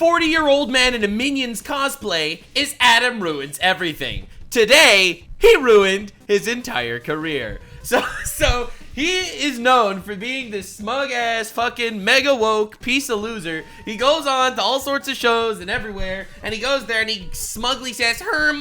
40-year-old man in a Minions cosplay is Adam Ruins Everything. Today, he ruined his entire career. So he is known for being this smug-ass fucking mega woke piece of loser. He goes on to all sorts of shows and everywhere, and he goes there and he smugly says, herm,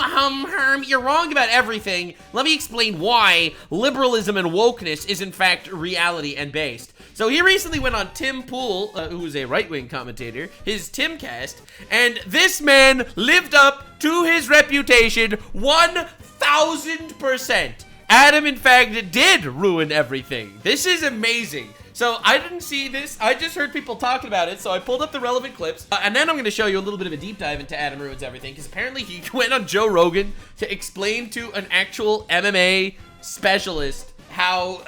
you're wrong about everything. Let me explain why liberalism and wokeness is in fact reality and based. So he recently went on Tim Pool, who is a right-wing commentator, his Timcast, and this man lived up to his reputation 1,000%. Adam, in fact, did ruin everything. This is amazing. So I didn't see this. I just heard people talking about it, so I pulled up the relevant clips. And then I'm going to show you a little bit of a deep dive into Adam Ruins Everything, because apparently he went on Joe Rogan to explain to an actual MMA specialist how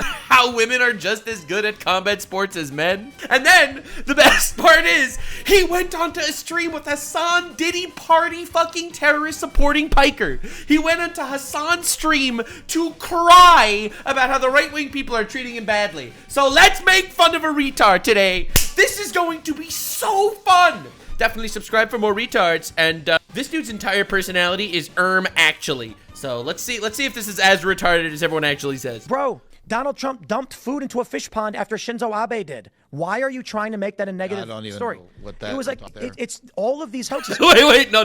women are just as good at combat sports as men. And then the best part is he went onto a stream with Hasan Diddy party fucking terrorist supporting piker. He went onto Hasan's stream to cry about how the right-wing people are treating him badly. So let's make fun of a retard today. This is going to be so fun. Definitely subscribe for more retards. And this dude's entire personality is actually. So let's see if this is as retarded as everyone actually says. Bro, Donald Trump dumped food into a fish pond after Shinzo Abe did. Why are you trying to make that a negative story? I don't even know what that is. It was like, it's all of these hoaxes. Wait, no.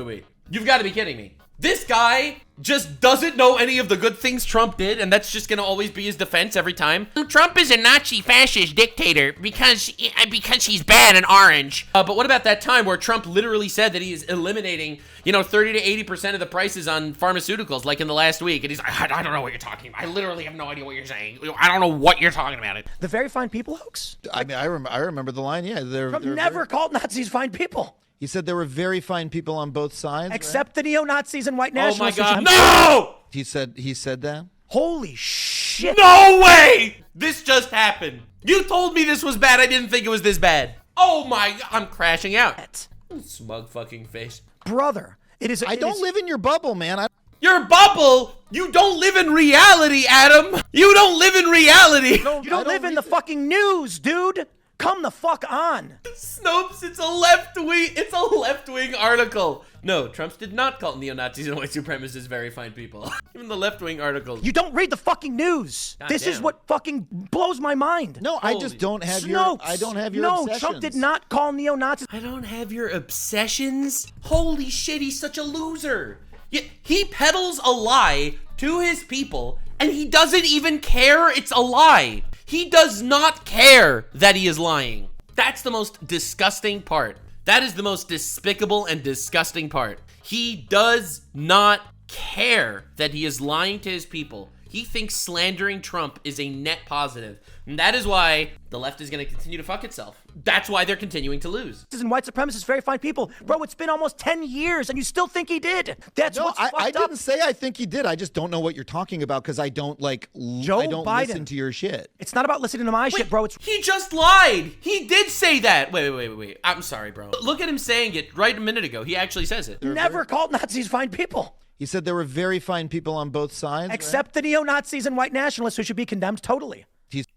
Wait. You've got to be kidding me. This guy just doesn't know any of the good things Trump did, and that's just gonna always be his defense every time. Trump is a Nazi fascist dictator because he's bad and orange. But what about that time where Trump literally said that he is eliminating, 30 to 80% of the prices on pharmaceuticals, like in the last week, and he's like, I don't know what you're talking about. I literally have no idea what you're saying. I don't know what you're talking about. The very fine people hoax? I mean, I remember the line. Yeah, Trump never called Nazis fine people. He said there were very fine people on both sides. Except the neo-Nazis and white nationalists. Oh my God, no! He said that? Holy shit. No way! This just happened. You told me this was bad. I didn't think it was this bad. Oh my God, I'm crashing out. Smug fucking face. Brother, I don't live in your bubble, man. Your bubble? You don't live in reality, Adam. You don't live in reality. You don't live in the fucking news, dude. Come the fuck on. Snopes, it's a left-wing article. No, Trump did not call neo-Nazis and white supremacists very fine people. Even the left-wing articles. You don't read the fucking news. This is what fucking blows my mind. No, I just don't have your obsessions. No, Trump did not call neo-Nazis. I don't have your obsessions? Holy shit, he's such a loser. He peddles a lie to his people, and he doesn't even care it's a lie. He does not care that he is lying. That's the most disgusting part. That is the most despicable and disgusting part. He does not care that he is lying to his people. He thinks slandering Trump is a net positive. And that is why the left is going to continue to fuck itself. That's why they're continuing to lose. And white supremacists, very fine people. Bro, it's been almost 10 years and you still think he did. That's what's fucked up. I didn't say I think he did. I just don't know what you're talking about because I don't listen to your shit. It's not about listening to my shit, bro. He just lied. He did say that. Wait. I'm sorry, bro. Look at him saying it right a minute ago. He actually says it. Never called Nazis fine people. He said there were very fine people on both sides. Except the neo-Nazis and white nationalists who should be condemned totally.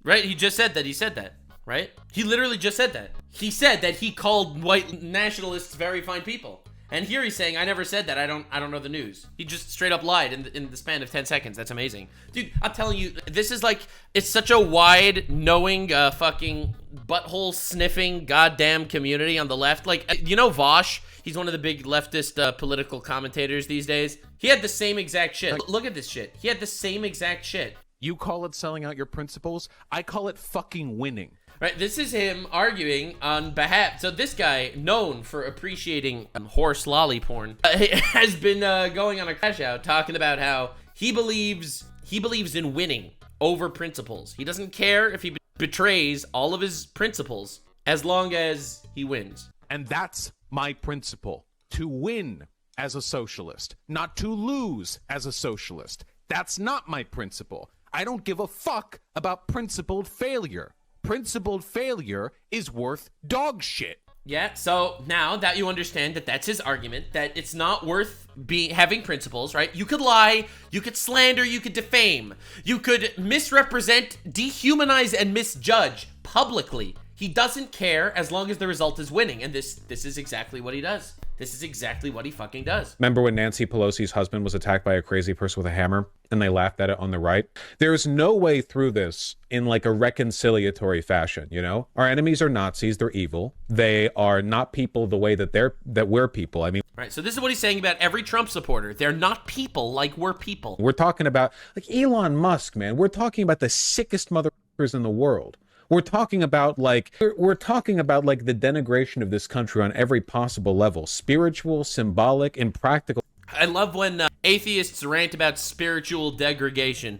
Right, he just said that. He said that, right? He literally just said that. He said that he called white nationalists very fine people. And here he's saying, I never said that. I don't know the news. He just straight up lied in the span of 10 seconds. That's amazing. Dude, I'm telling you, this is like, it's such a wide, knowing, fucking butthole sniffing goddamn community on the left. Like, Vosh? He's one of the big leftist political commentators these days. He had the same exact shit. Look at this shit. He had the same exact shit. You call it selling out your principles. I call it fucking winning. Right, this is him arguing on behalf. So this guy, known for appreciating horse lolly porn, has been going on a crash out talking about how he believes in winning over principles. He doesn't care if he betrays all of his principles as long as he wins. And that's my principle, to win as a socialist, not to lose as a socialist. That's not my principle. I don't give a fuck about principled failure. Principled failure is worth dog shit. Yeah, so now that you understand that that's his argument, that it's not worth having principles, right? You could lie, you could slander, you could defame, you could misrepresent, dehumanize, and misjudge publicly. He doesn't care as long as the result is winning. And this is exactly what he does. This is exactly what he fucking does. Remember when Nancy Pelosi's husband was attacked by a crazy person with a hammer and they laughed at it on the right? There's no way through this in like a reconciliatory fashion, you know? Our enemies are Nazis, they're evil. They are not people the way that we're people. I mean, right, so this is what he's saying about every Trump supporter. They're not people like we're people. We're talking about like Elon Musk, man. We're talking about the sickest motherfuckers in the world. We're talking about like the denigration of this country on every possible level, spiritual, symbolic, and practical. I love when atheists rant about spiritual degradation.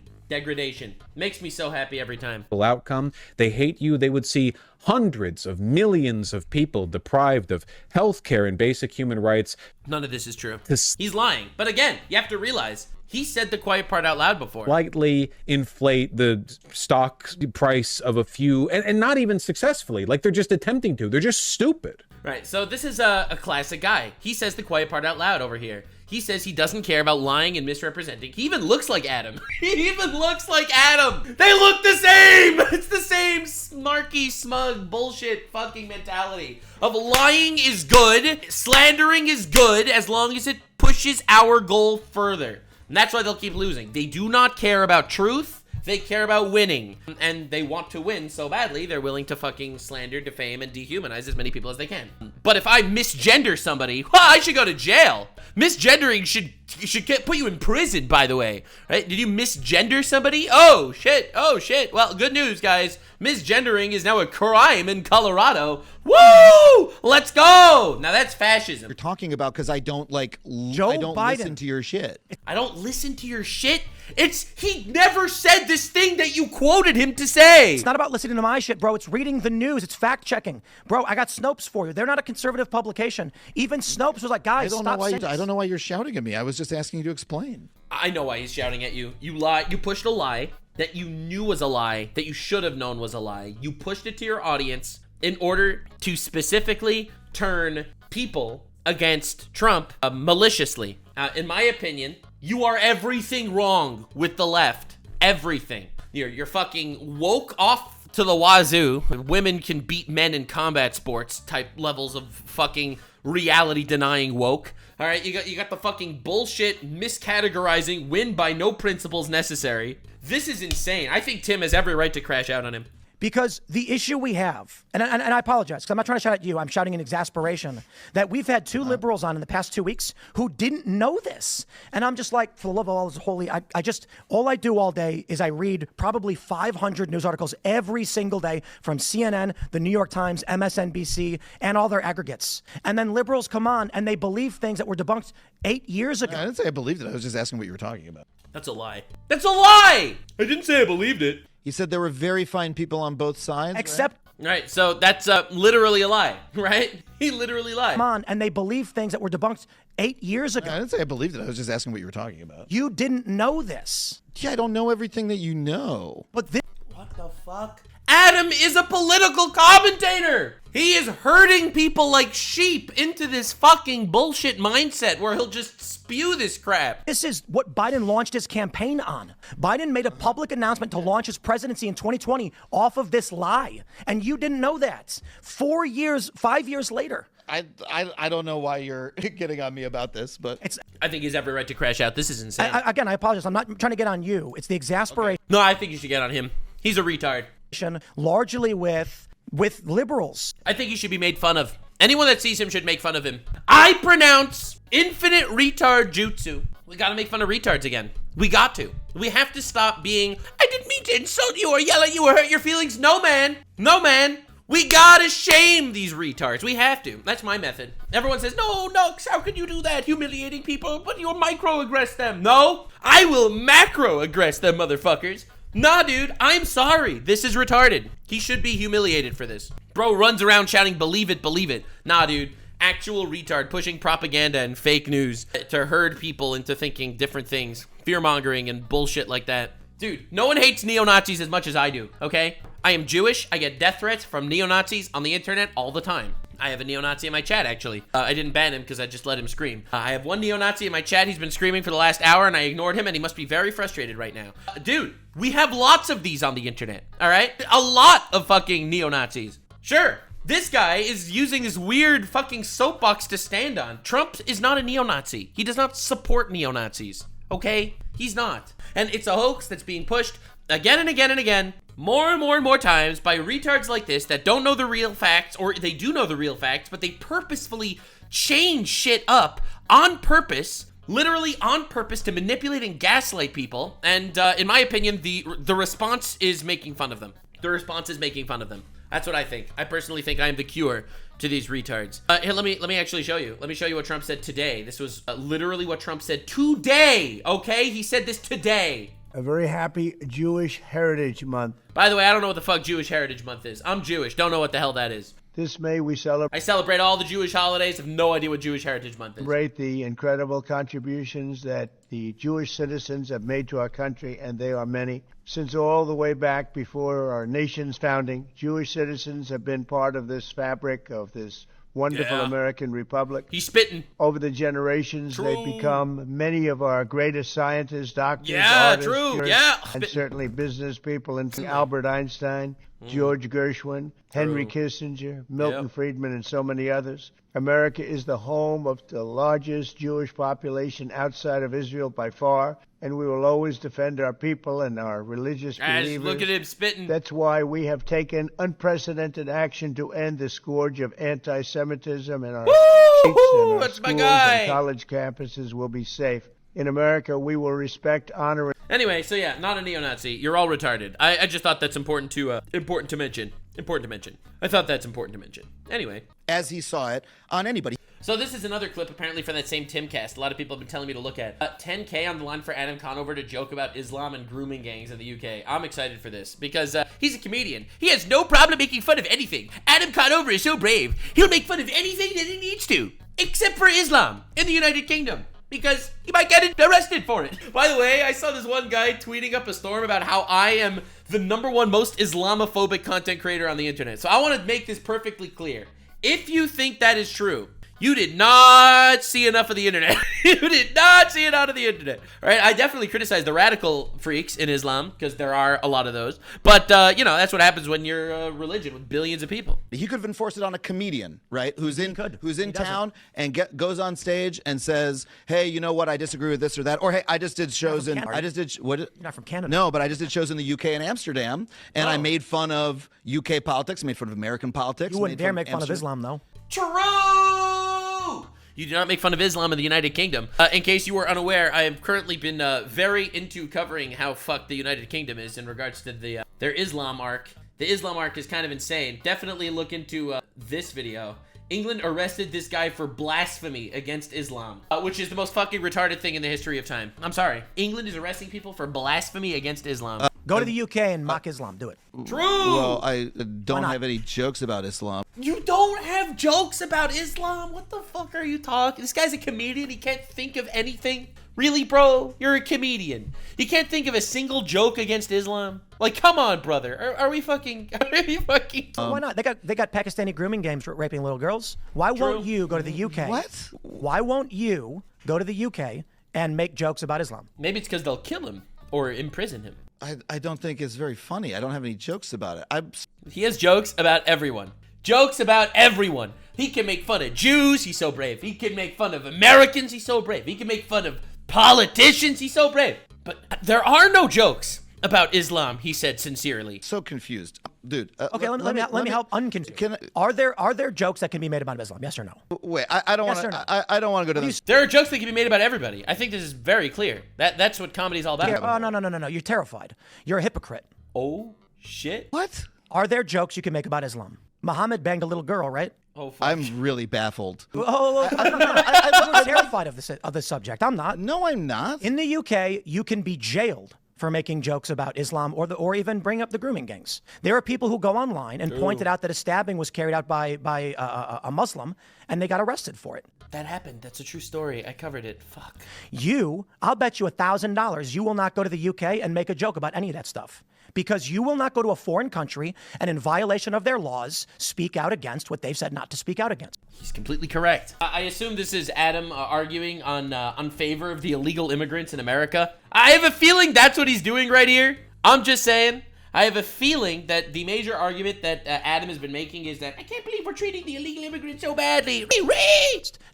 Makes me so happy every time. Outcome. They hate you. They would see hundreds of millions of people deprived of health care and basic human rights. None of this is true. He's lying. But again, you have to realize he said the quiet part out loud before. Slightly inflate the stock price of a few, and not even successfully. Like they're just attempting to. They're just stupid. Right, so this is a classic guy. He says the quiet part out loud over here. He says he doesn't care about lying and misrepresenting. He even looks like Adam. He even looks like Adam. They look the same. It's the same snarky, smug, bullshit fucking mentality of lying is good, slandering is good, as long as it pushes our goal further. And that's why they'll keep losing. They do not care about truth. They care about winning. And they want to win so badly, they're willing to fucking slander, defame, and dehumanize as many people as they can. But if I misgender somebody, well, I should go to jail. Misgendering should put you in prison, by the way. Right? Did you misgender somebody? Oh, shit. Oh, shit. Well, good news, guys. Misgendering is now a crime in Colorado. Woo! Let's go! Now that's fascism. You're talking about because I don't listen to your shit. I don't listen to your shit? He never said this thing that you quoted him to say. It's not about listening to my shit, bro. It's reading the news. It's fact checking. Bro, I got Snopes for you. They're not a conservative publication. Even Snopes was like, guys, I don't know why you're shouting at me. I was just asking you to explain. I know why he's shouting at you. You lie. You pushed a lie that you knew was a lie, that you should have known was a lie. You pushed it to your audience in order to specifically turn people against Trump maliciously. In my opinion, you are everything wrong with the left. Everything. You're fucking woke off to the wazoo. Women can beat men in combat sports type levels of fucking reality denying woke. All right, you got the fucking bullshit miscategorizing win by no principles necessary. This is insane. I think Tim has every right to crash out on him. Because the issue we have, and I apologize, because I'm not trying to shout at you, I'm shouting in exasperation, that we've had two liberals on in the past 2 weeks who didn't know this. And I'm just like, for the love of all is holy, all I do all day is I read probably 500 news articles every single day from CNN, the New York Times, MSNBC, and all their aggregates. And then liberals come on and they believe things that were debunked 8 years ago. I didn't say I believed it. I was just asking what you were talking about. That's a lie. That's a lie! I didn't say I believed it. You said there were very fine people on both sides, except right? So that's literally a lie, right? He literally lied. Come on, and they believe things that were debunked 8 years ago. I didn't say I believed it. I was just asking what you were talking about. You didn't know this. Yeah, I don't know everything that you know. But what the fuck? Adam is a political commentator. He is herding people like sheep into this fucking bullshit mindset where he'll just spew this crap. This is what Biden launched his campaign on. Biden made a public announcement to launch his presidency in 2020 off of this lie. And you didn't know that. 5 years later. I don't know why you're getting on me about this, but I think he's every right to crash out. This is insane. Again, I apologize. I'm not trying to get on you. It's the exasperation. Okay. No, I think you should get on him. He's a retard. Largely with liberals. I think he should be made fun of. Anyone that sees him should make fun of him. I pronounce infinite retard jutsu. We gotta make fun of retards again. We got to. We have to stop being, I didn't mean to insult you or yell at you or hurt your feelings. No, man. No, man. We gotta shame these retards. We have to. That's my method. Everyone says, no, Nux, how can you do that? Humiliating people, but you'll microaggress them. No, I will macroaggress them, motherfuckers. Nah, dude, I'm sorry. This is retarded. He should be humiliated for this. Bro runs around shouting, believe it, believe it. Nah, dude, actual retard pushing propaganda and fake news to herd people into thinking different things. Fear-mongering and bullshit like that. Dude, no one hates neo-Nazis as much as I do, okay? I am Jewish. I get death threats from neo-Nazis on the internet all the time. I have a neo-Nazi in my chat, actually. I didn't ban him because I just let him scream. I have one neo-Nazi in my chat. He's been screaming for the last hour, and I ignored him, and he must be very frustrated right now. Dude, we have lots of these on the internet, all right? A lot of fucking neo-Nazis. Sure. This guy is using this weird fucking soapbox to stand on. Trump is not a neo-Nazi. He does not support neo-Nazis. Okay? He's not. And it's a hoax that's being pushed again and again and again, more and more and more times by retards like this that don't know the real facts, or they do know the real facts, but they purposefully change shit up on purpose, literally on purpose, to manipulate and gaslight people. And in my opinion, the response is making fun of them. The response is making fun of them. That's what I think. I personally think I am the cure to these retards. Here, let me actually show you. Let me show you what Trump said today. This was literally what Trump said today, okay? He said this today. A very happy Jewish Heritage Month. By the way, I don't know what the fuck Jewish Heritage Month is. I'm Jewish. Don't know what the hell that is. This May we celebrate. I celebrate all the Jewish holidays. Have no idea what Jewish Heritage Month is. Celebrate the incredible contributions that the Jewish citizens have made to our country, and they are many. Since all the way back before our nation's founding, Jewish citizens have been part of this fabric of this wonderful American republic. He's spitting. Over the generations, True. they've become many of our greatest scientists, doctors, artists, and certainly business people, including Albert Einstein, George Gershwin, Henry Kissinger, Milton Friedman, and so many others. America is the home of the largest Jewish population outside of Israel by far, and we will always defend our people and our religious believers. Look at him spitting. That's why we have taken unprecedented action to end the scourge of anti-Semitism, and our streets and our schools and college campuses will be safe. In America, we will respect, honor, and... Anyway, so yeah, not a neo-Nazi. You're all retarded. I just thought that's important to mention. Important to mention. I thought that's important to mention. Anyway. As he saw it on anybody. So this is another clip apparently from that same Timcast. A lot of people have been telling me to look at. 10K on the line for Adam Conover to joke about Islam and grooming gangs in the UK. I'm excited for this because he's a comedian. He has no problem making fun of anything. Adam Conover is so brave. He'll make fun of anything that he needs to, except for Islam in the United Kingdom, because he might get arrested for it. By the way, I saw this one guy tweeting up a storm about how I am the #1 most Islamophobic content creator on the internet. So I want to make this perfectly clear. If you think that is true, you did not see enough of the internet. You did not see it out of the internet. All right, I definitely criticize the radical freaks in Islam because there are a lot of those. But, you know, that's what happens when you're a religion with billions of people. He could have enforced it on a comedian, right? Who's in town and goes on stage and says, hey, you know what? I disagree with this or that. Or, hey, I just did shows in... You're not from Canada. No, but I just did shows in the UK and Amsterdam. And I made fun of UK politics. I made fun of American politics. You wouldn't dare make fun of Islam, though. True! You do not make fun of Islam in the United Kingdom. In case you were unaware, I have currently been very into covering how fucked the United Kingdom is in regards to their Islam arc. The Islam arc is kind of insane. Definitely look into this video. England arrested this guy for blasphemy against Islam, which is the most fucking retarded thing in the history of time. I'm sorry. England is arresting people for blasphemy against Islam. Go to the UK and mock Islam. Do it. True! Well, I don't have any jokes about Islam. You don't have jokes about Islam? What the fuck are you talking? This guy's a comedian. He can't think of anything. Really, bro? You're a comedian. You can't think of a single joke against Islam? Like, come on, brother. Are we fucking... Why not? They got Pakistani grooming gangs raping little girls. Why won't you go to the UK? What? Why won't you go to the UK and make jokes about Islam? Maybe it's because they'll kill him or imprison him. I don't think it's very funny. I don't have any jokes about it. He has jokes about everyone. Jokes about everyone. He can make fun of Jews. He's so brave. He can make fun of Americans. He's so brave. He can make fun of politicians. He's so brave. But there are no jokes about Islam, he said sincerely. So confused. Dude. Okay, let me help unconfuse. Are there jokes that can be made about Islam? Yes or no? Wait, I don't want to. I don't want to go to this. There are jokes that can be made about everybody. I think this is very clear. That's what comedy's all about. Oh, no. You're terrified. You're a hypocrite. Oh, shit. What? Are there jokes you can make about Islam? Muhammad banged a little girl, right? Oh, fuck. I'm really baffled. I'm terrified of this subject. I'm not. No, I'm not. In the UK, you can be jailed for making jokes about Islam or even bring up the grooming gangs. There are people who go online and pointed out that a stabbing was carried out by a Muslim, and they got arrested for it. That happened. That's a true story. I covered it. Fuck. I'll bet you $1,000 you will not go to the UK and make a joke about any of that stuff. Because you will not go to a foreign country and in violation of their laws, speak out against what they've said not to speak out against. He's completely correct. I assume this is Adam arguing on favor of the illegal immigrants in America. I have a feeling that's what he's doing right here. I'm just saying. I have a feeling that the major argument that Adam has been making is that I can't believe we're treating the illegal immigrants so badly.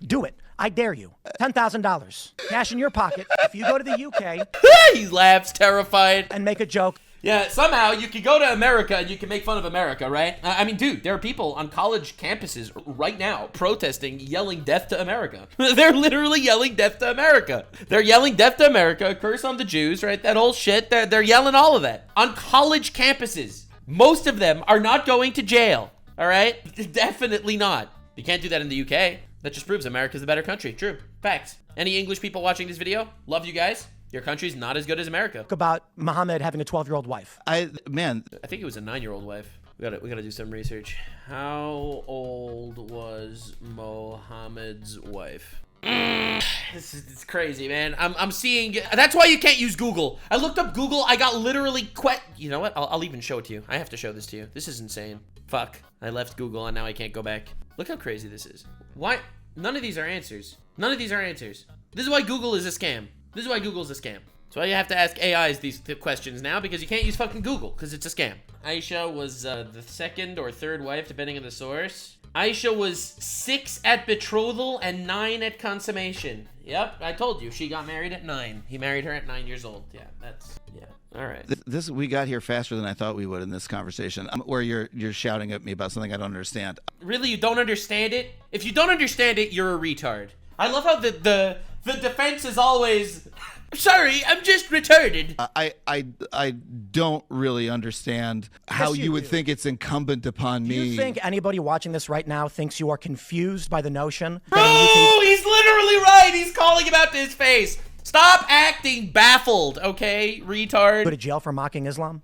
Do it. I dare you. $10,000. Cash in your pocket. If you go to the UK. He laughs, terrified. And make a joke. Yeah, somehow you can go to America and you can make fun of America, right? I mean, dude, there are people on college campuses right now protesting, yelling death to America. They're literally yelling death to America. They're yelling death to America, curse on the Jews, right? That whole shit. They're yelling all of that on college campuses. Most of them are not going to jail, all right? Definitely not. You can't do that in the UK. That just proves America's the better country. True. Facts. Any English people watching this video? Love you guys. Your country's not as good as America. About Muhammad having a 12-year-old wife. I think it was a 9-year-old wife. We gotta do some research. How old was Mohammed's wife? This is crazy, man. I'm seeing. That's why you can't use Google. I looked up Google. I got literally You know what? I'll even show it to you. I have to show this to you. This is insane. Fuck. I left Google and now I can't go back. Look how crazy this is. Why? None of these are answers. None of these are answers. This is why Google is a scam. This is why Google's a scam. That's why you have to ask AIs these questions now, because you can't use fucking Google, because it's a scam. Aisha was the second or third wife, depending on the source. Aisha was 6 at betrothal and 9 at consummation. Yep, I told you. She got married at 9. He married her at 9 years old. Yeah, all right. This we got here faster than I thought we would in this conversation, where you're shouting at me about something I don't understand. Really, you don't understand it? If you don't understand it, you're a retard. I love how the defense is always, sorry, I'm just retarded. I don't really understand how you would think it's incumbent upon me. Do you think anybody watching this right now thinks you are confused by the notion? Bro, he's literally right. He's calling him out to his face. Stop acting baffled, okay, retard? Go to jail for mocking Islam?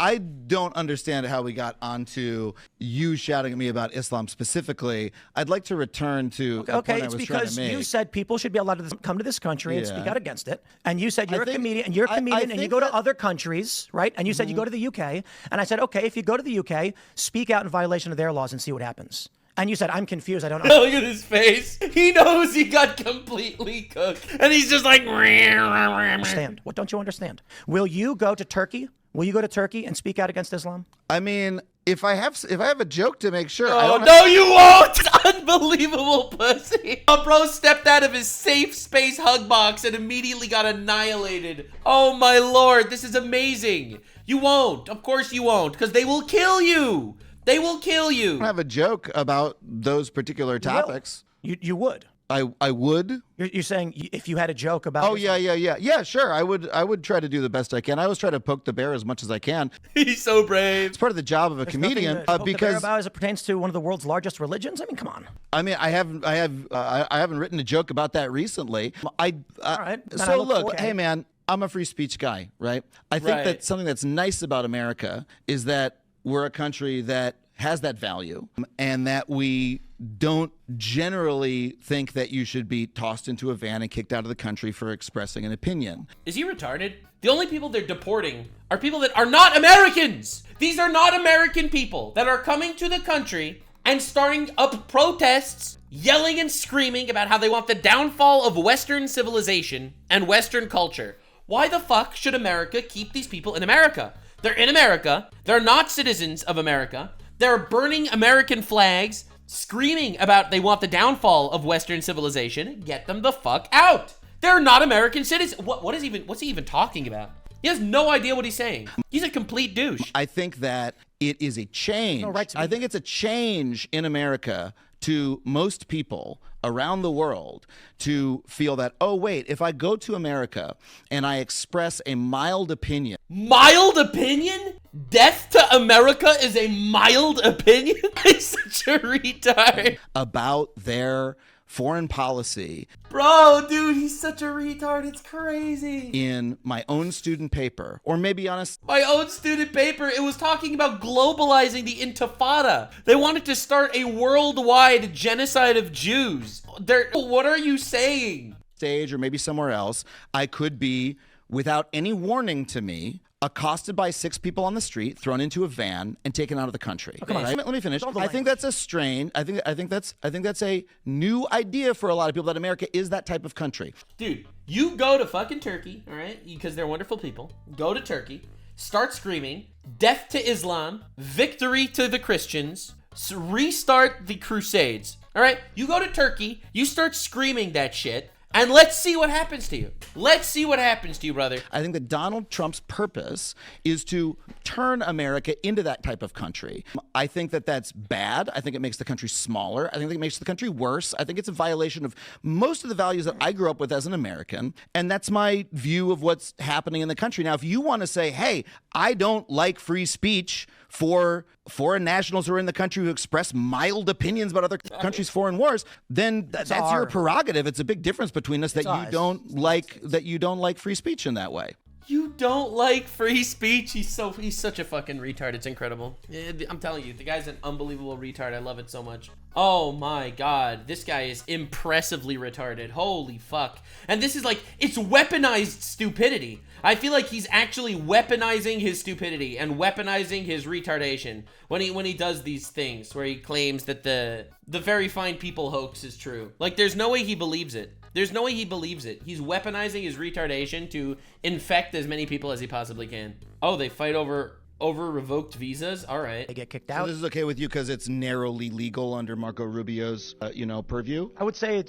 I don't understand how we got onto you shouting at me about Islam specifically. I'd like to return to okay, it's because you said people should be allowed to come to this country and speak out against it. And you said you're a comedian, and you go to other countries, right? And you said you go to the UK. And I said, okay, if you go to the UK, speak out in violation of their laws and see what happens. And you said, I'm confused, I don't know. Look at his face. He knows he got completely cooked. And he's just like, understand. What don't you understand? Will you go to Turkey? Will you go to Turkey and speak out against Islam? I mean, if I have a joke to make sure. Oh, no, you won't. Unbelievable pussy. Oh, bro stepped out of his safe space hug box and immediately got annihilated. Oh, my Lord. This is amazing. You won't. Of course you won't, because they will kill you. They will kill you. I don't have a joke about those particular topics. You would. I would. You're saying if you had a joke about. Oh yeah. Sure. I would try to do the best I can. I always try to poke the bear as much as I can. He's so brave. It's part of the job of a comedian. Because poke the bear about as it pertains to one of the world's largest religions. I mean, come on. I mean, I haven't written a joke about that recently. All right. So look, hey man, I'm a free speech guy, right? I think that something that's nice about America is that we're a country that has that value, and that we don't generally think that you should be tossed into a van and kicked out of the country for expressing an opinion. Is he retarded? The only people they're deporting are people that are not Americans. These are not American people that are coming to the country and starting up protests, yelling and screaming about how they want the downfall of Western civilization and Western culture. Why the fuck should America keep these people in America? They're in America. They're not citizens of America. They're burning American flags, screaming about they want the downfall of Western civilization. Get them the fuck out. They're not American citizens. What's he even talking about? He has no idea what he's saying. He's a complete douche. I think that it is a change. I think it's a change in America to most people around the world to feel that, oh, wait, if I go to America and I express a mild opinion. Mild opinion? Death to America is a mild opinion? He's such a retard. About their foreign policy. Bro, dude, he's such a retard. It's crazy. In my own student paper, or maybe my own student paper, it was talking about globalizing the Intifada. They wanted to start a worldwide genocide of Jews. What are you saying? Stage, or maybe somewhere else, I could be, without any warning to me, accosted by 6 people on the street, thrown into a van, and taken out of the country. Oh, come on. Right? Let me finish. I think that's a strain. I think that's a new idea for a lot of people, that America is that type of country. Dude, you go to fucking Turkey, all right? Because they're wonderful people. Go to Turkey. start screaming, death to Islam, victory to the Christians, restart the Crusades. All right, you go to Turkey, you start screaming that shit, and let's see what happens to you. Let's see what happens to you, brother. I think that Donald Trump's purpose is to turn America into that type of country. I think that that's bad. I think it makes the country smaller. I think it makes the country worse. I think it's a violation of most of the values that I grew up with as an American. And that's my view of what's happening in the country. Now, if you want to say, hey, I don't like free speech for foreign nationals who are in the country who express mild opinions about other countries' foreign wars, then that's your prerogative. It's a big difference between us that you don't like free speech in that way. You don't like free speech? He's such a fucking retard. It's incredible. I'm telling you, the guy's an unbelievable retard. I love it so much. Oh my God, this guy is impressively retarded. Holy fuck. And this is like, it's weaponized stupidity. I feel like he's actually weaponizing his stupidity and weaponizing his retardation when he does these things where he claims that the very fine people hoax is true. Like, there's no way he believes it. There's no way he believes it. He's weaponizing his retardation to infect as many people as he possibly can. Oh, they fight over revoked visas? All right. They get kicked out. So this is okay with you because it's narrowly legal under Marco Rubio's, purview? I would say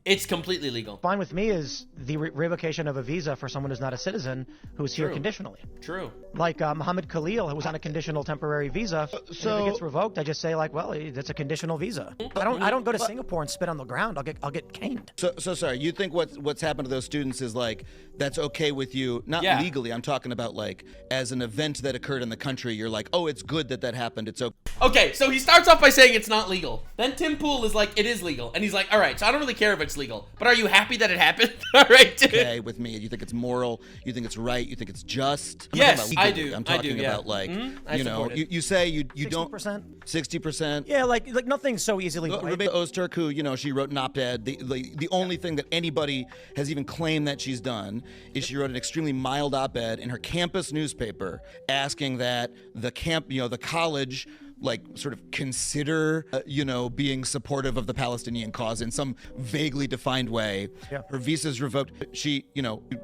it's completely legal. Fine with me is the revocation of a visa for someone who's not a citizen who's here conditionally. True. Like Mohammed Khalil, who was on a conditional temporary visa. So if it gets revoked, I just say like, well, that's a conditional visa. I don't go to Singapore and spit on the ground. I'll get caned. So sorry. You think what's happened to those students is like that's okay with you? Not legally. I'm talking about like as an event that occurred in the country. You're like, oh, it's good that happened. It's okay. Okay, so he starts off by saying it's not legal. Then Tim Pool is like, it is legal. And he's like, all right, so I don't really care if it's legal, but are you happy that it happened? All right, dude. Okay, with me. You think it's moral? You think it's right? You think it's just? Yes, I do. I'm talking about like, you say you 60%? Don't 60%. Yeah, like nothing's so easily. Rebecca Ozturk, who she wrote an op-ed. The only thing that anybody has even claimed that she's done is she wrote an extremely mild op-ed in her campus newspaper asking that the college like sort of consider, being supportive of the Palestinian cause in some vaguely defined way. Yeah. Her visa's revoked. She,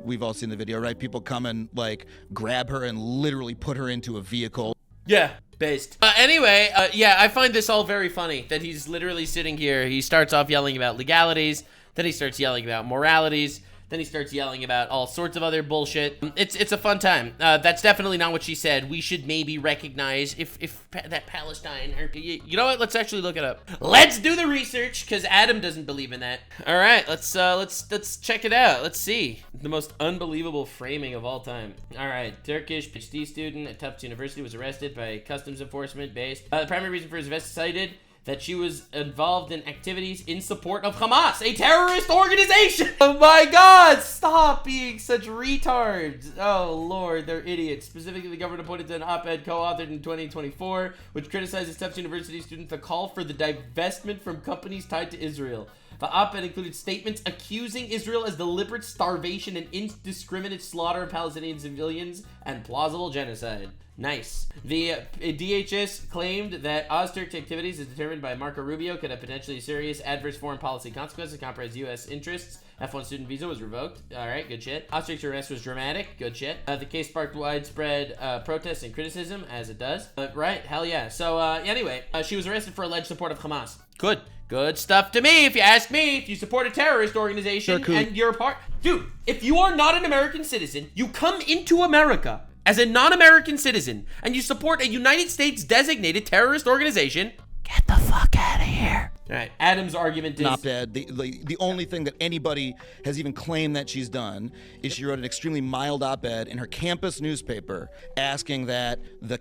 we've all seen the video, right? People come and like grab her and literally put her into a vehicle. Yeah. Based. Anyway, I find this all very funny that he's literally sitting here. He starts off yelling about legalities, then he starts yelling about moralities, then he starts yelling about all sorts of other bullshit. It's a fun time. That's definitely not what she said. We should maybe recognize if that Palestine. You know what? Let's actually look it up. Let's do the research because Adam doesn't believe in that. All right, let's check it out. Let's see the most unbelievable framing of all time. All right, Turkish PhD student at Tufts University was arrested by customs enforcement based. The primary reason for his arrest cited that she was involved in activities in support of Hamas, a terrorist organization. Oh my God, stop being such retards. Oh Lord, they're idiots. Specifically, the government pointed to an op-ed co-authored in 2024, which criticizes Tufts University students to call for the divestment from companies tied to Israel. The op-ed included statements accusing Israel as deliberate starvation and indiscriminate slaughter of Palestinian civilians and plausible genocide. Nice. The DHS claimed that Ozturk's activities, as determined by Marco Rubio, could have potentially serious adverse foreign policy consequences, compromise U.S. interests. F1 student visa was revoked. All right, good shit. Ozturk's arrest was dramatic. Good shit. The case sparked widespread protests and criticism, as it does. Right, hell yeah. So anyway, she was arrested for alleged support of Hamas. Good. Good stuff to me, if you ask me. If you support a terrorist organization and you're a part... Dude, if you are not an American citizen, you come into America as a non-American citizen, and you support a United States designated terrorist organization, get the fuck out of here. All right, Adam's argument is... Op-ed. The only thing that anybody has even claimed that she's done is she wrote an extremely mild op-ed in her campus newspaper asking that the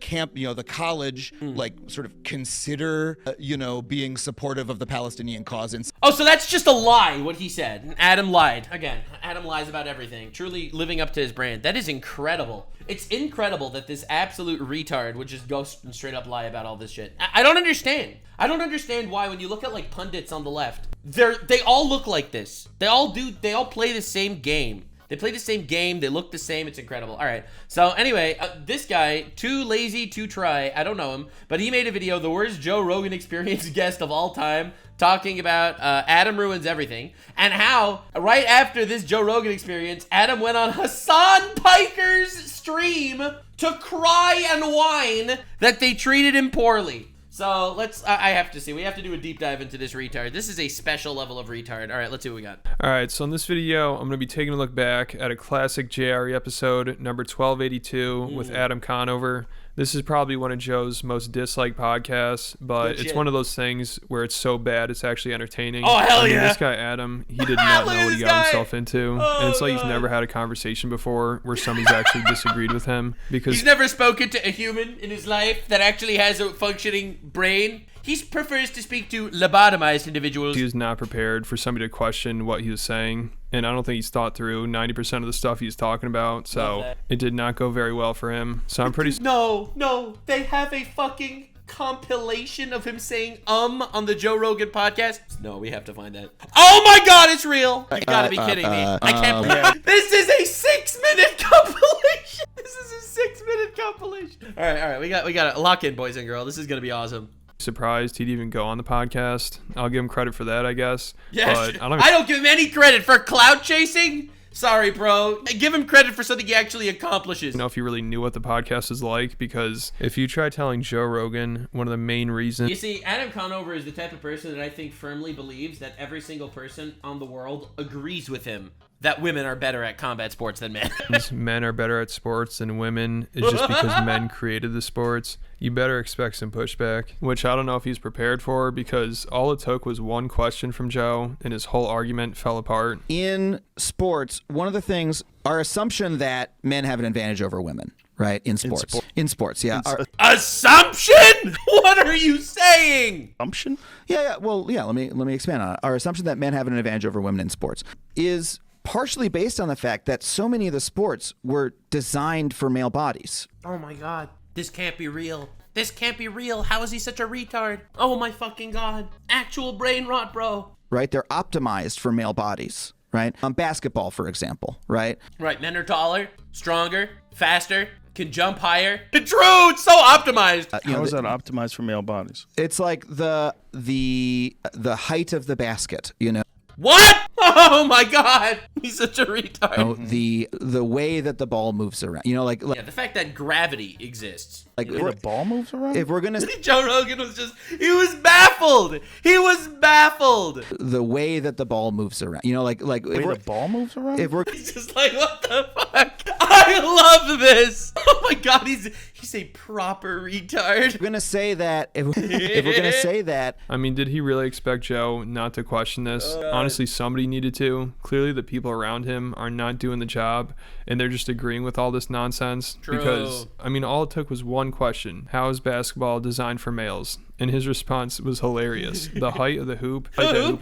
college like sort of consider, being supportive of the Palestinian cause. Oh, so that's just a lie, what he said. Adam lied. Again, Adam lies about everything. Truly living up to his brand. That is incredible. It's incredible that this absolute retard would just go and straight up lie about all this shit. I don't understand. I don't understand why when you look at like pundits on the left, they all look like this. They all play the same game. They play the same game. They look the same. It's incredible. All right. So anyway, this guy, too lazy to try. I don't know him, but he made a video, the worst Joe Rogan Experience guest of all time, talking about Adam ruins everything, and how right after this Joe Rogan Experience, Adam went on Hasan Piker's stream to cry and whine that they treated him poorly. So I have to see. We have to do a deep dive into this retard. This is a special level of retard. All right, let's see what we got. All right, so in this video, I'm going to be taking a look back at a classic JRE episode, number 1282, with Adam Conover. This is probably one of Joe's most disliked podcasts, but it's one of those things where it's so bad it's actually entertaining. Oh, hell yeah. This guy, Adam, he did not know what he got himself into. And it's like he's never had a conversation before where somebody's actually disagreed with him. Because he's never spoken to a human in his life that actually has a functioning brain. He prefers to speak to lobotomized individuals. He was not prepared for somebody to question what he was saying. And I don't think he's thought through 90% of the stuff he's talking about. So it did not go very well for him. So I'm pretty... No. They have a fucking compilation of him saying on the Joe Rogan podcast. No, we have to find that. Oh my God, it's real. You gotta be kidding me. I can't believe this is a 6-minute compilation. This is a 6-minute compilation. All right. We got to lock in, boys and girls. This is going to be awesome. Surprised he'd even go on the podcast. I'll give him credit for that, I guess. Yes. But I don't give him any credit for clout chasing. Sorry, bro. Give him credit for something he actually accomplishes. I don't know if he really knew what the podcast is like, because if you try telling Joe Rogan one of the main reasons... You see, Adam Conover is the type of person that I think firmly believes that every single person on the world agrees with him that women are better at combat sports than men. Men are better at sports than women is just because men created the sports. You better expect some pushback, which I don't know if he's prepared for, because all it took was one question from Joe and his whole argument fell apart. In sports, one of the things, our assumption that men have an advantage over women, right? In sports, yeah. Assumption? What are you saying? Assumption? Yeah. Well, yeah. Let me expand on it. Our assumption that men have an advantage over women in sports is partially based on the fact that so many of the sports were designed for male bodies. Oh my God. This can't be real. This can't be real. How is he such a retard? Oh my fucking God. Actual brain rot, bro. Right? They're optimized for male bodies, right? Basketball, for example, right? Right. Men are taller, stronger, faster, can jump higher. True. It's so optimized. How is that optimized for male bodies? It's like the height of the basket, you know? What? Oh my God. He's such a retard. Oh, the way that the ball moves around. You know, like yeah, the fact that gravity exists. Like the way the ball moves around? If we're gonna Joe Rogan he was baffled. He was baffled. The way that the ball moves around. You know, like the way the ball moves around? He's just like, what the fuck? I love this. Oh my God, he's a proper retard. We're gonna say that if we're gonna say that. I mean, did he really expect Joe not to question this? Honestly, somebody needed to. Clearly the people around him are not doing the job, and they're just agreeing with all this nonsense. True. Because I mean, all it took was one question: how is basketball designed for males? And his response was hilarious. The height of the hoop,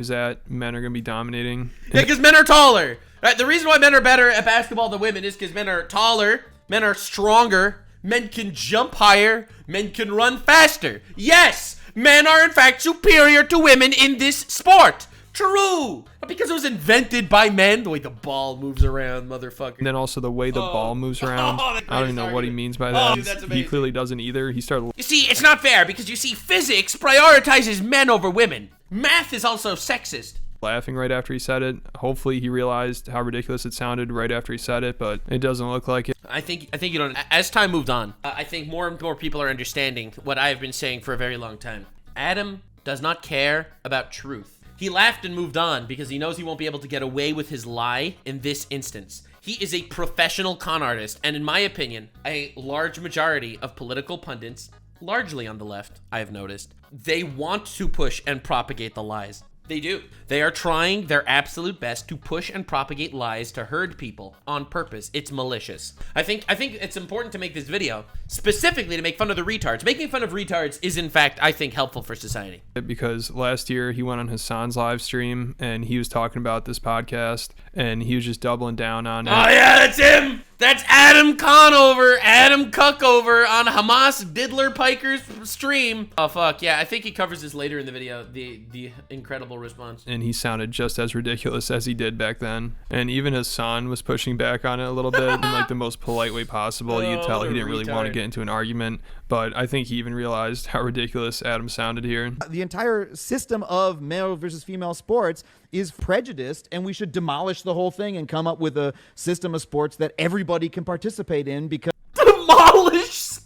is at, men are gonna be dominating. Yeah, because men are taller. Right? The reason why men are better at basketball than women is because men are taller, men are stronger, men can jump higher, men can run faster. Yes, men are in fact superior to women in this sport. True. But because it was invented by men, the way the ball moves around, motherfucker. And then also the way the ball moves around. I don't even know what he means by that. Dude, that's he clearly doesn't either. He started... You see, it's not fair because you see, physics prioritizes men over women. Math is also sexist. Laughing right after he said it. Hopefully he realized how ridiculous it sounded right after he said it, but it doesn't look like it. I think you don't. As time moved on, I think more and more people are understanding what I've been saying for a very long time. Adam does not care about truth. He laughed and moved on because he knows he won't be able to get away with his lie in this instance. He is a professional con artist, and in my opinion, a large majority of political pundits, largely on the left, I have noticed, they want to push and propagate the lies. They do. They are trying their absolute best to push and propagate lies to herd people on purpose. It's malicious. I think it's important to make this video specifically to make fun of the retards. Making fun of retards is, in fact, I think, helpful for society. Because last year he went on Hasan's live stream and he was talking about this podcast and he was just doubling down on it. Oh yeah, that's him. That's Adam Conover, Adam Cuckover on Hamas Diddler Piker's stream. Oh fuck, yeah, I think he covers this later in the video, the incredible response. And he sounded just as ridiculous as he did back then. And even Hasan was pushing back on it a little bit in like the most polite way possible. You could tell he didn't really want to get into an argument, but I think he even realized how ridiculous Adam sounded here. The entire system of male versus female sports is prejudiced, and we should demolish the whole thing and come up with a system of sports that everybody can participate in, because demolish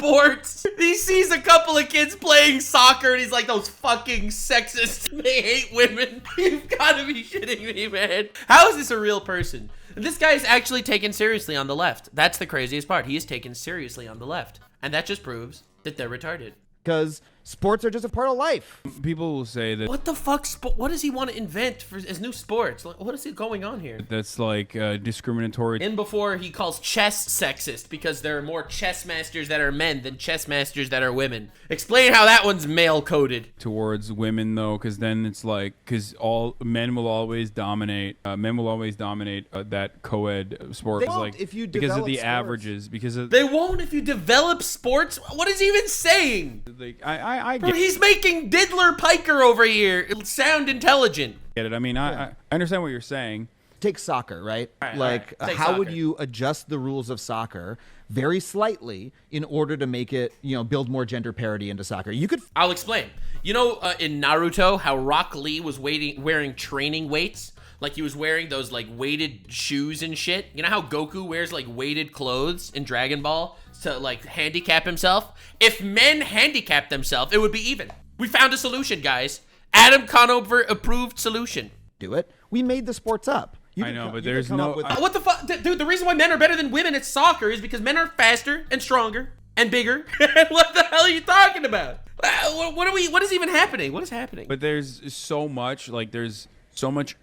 sports. He sees a couple of kids playing soccer and he's like, those fucking sexists, they hate women. You've got to be shitting me, man. How is this a real person? This guy is actually taken seriously on the left. That's the craziest part. He is taken seriously on the left. And that just proves that they're retarded. Because sports are just a part of life. People will say that. What the fuck? What does he want to invent for as new sports? Like, what is going on here? That's like discriminatory. In before he calls chess sexist because there are more chess masters that are men than chess masters that are women. Explain how that one's male coded. Towards women though, because then it's like, because all men will always dominate. That co-ed sport. They is won't like, if you because of develop the sports. averages. Because of They won't if you develop sports. What is he even saying? like I Bro, get he's making diddler piker over here. It'll sound intelligent. it. I mean, I understand what you're saying. Take soccer, right? All Like, right. Take how would soccer. you adjust the rules of soccer very slightly in order to make it, build more gender parity into soccer? You could. I'll explain. You know, in Naruto, how Rock Lee was wearing training weights? Like he was wearing those like weighted shoes and shit. You know how Goku wears like weighted clothes in Dragon Ball to like handicap himself? If men handicapped themselves, it would be even. We found a solution, guys. Adam Conover approved solution. Do it. We made the sports up. I know, but there's no- What the fuck? Dude, the reason why men are better than women at soccer is because men are faster and stronger and bigger. What the hell are you talking about? What is even happening? What is happening? But there's so much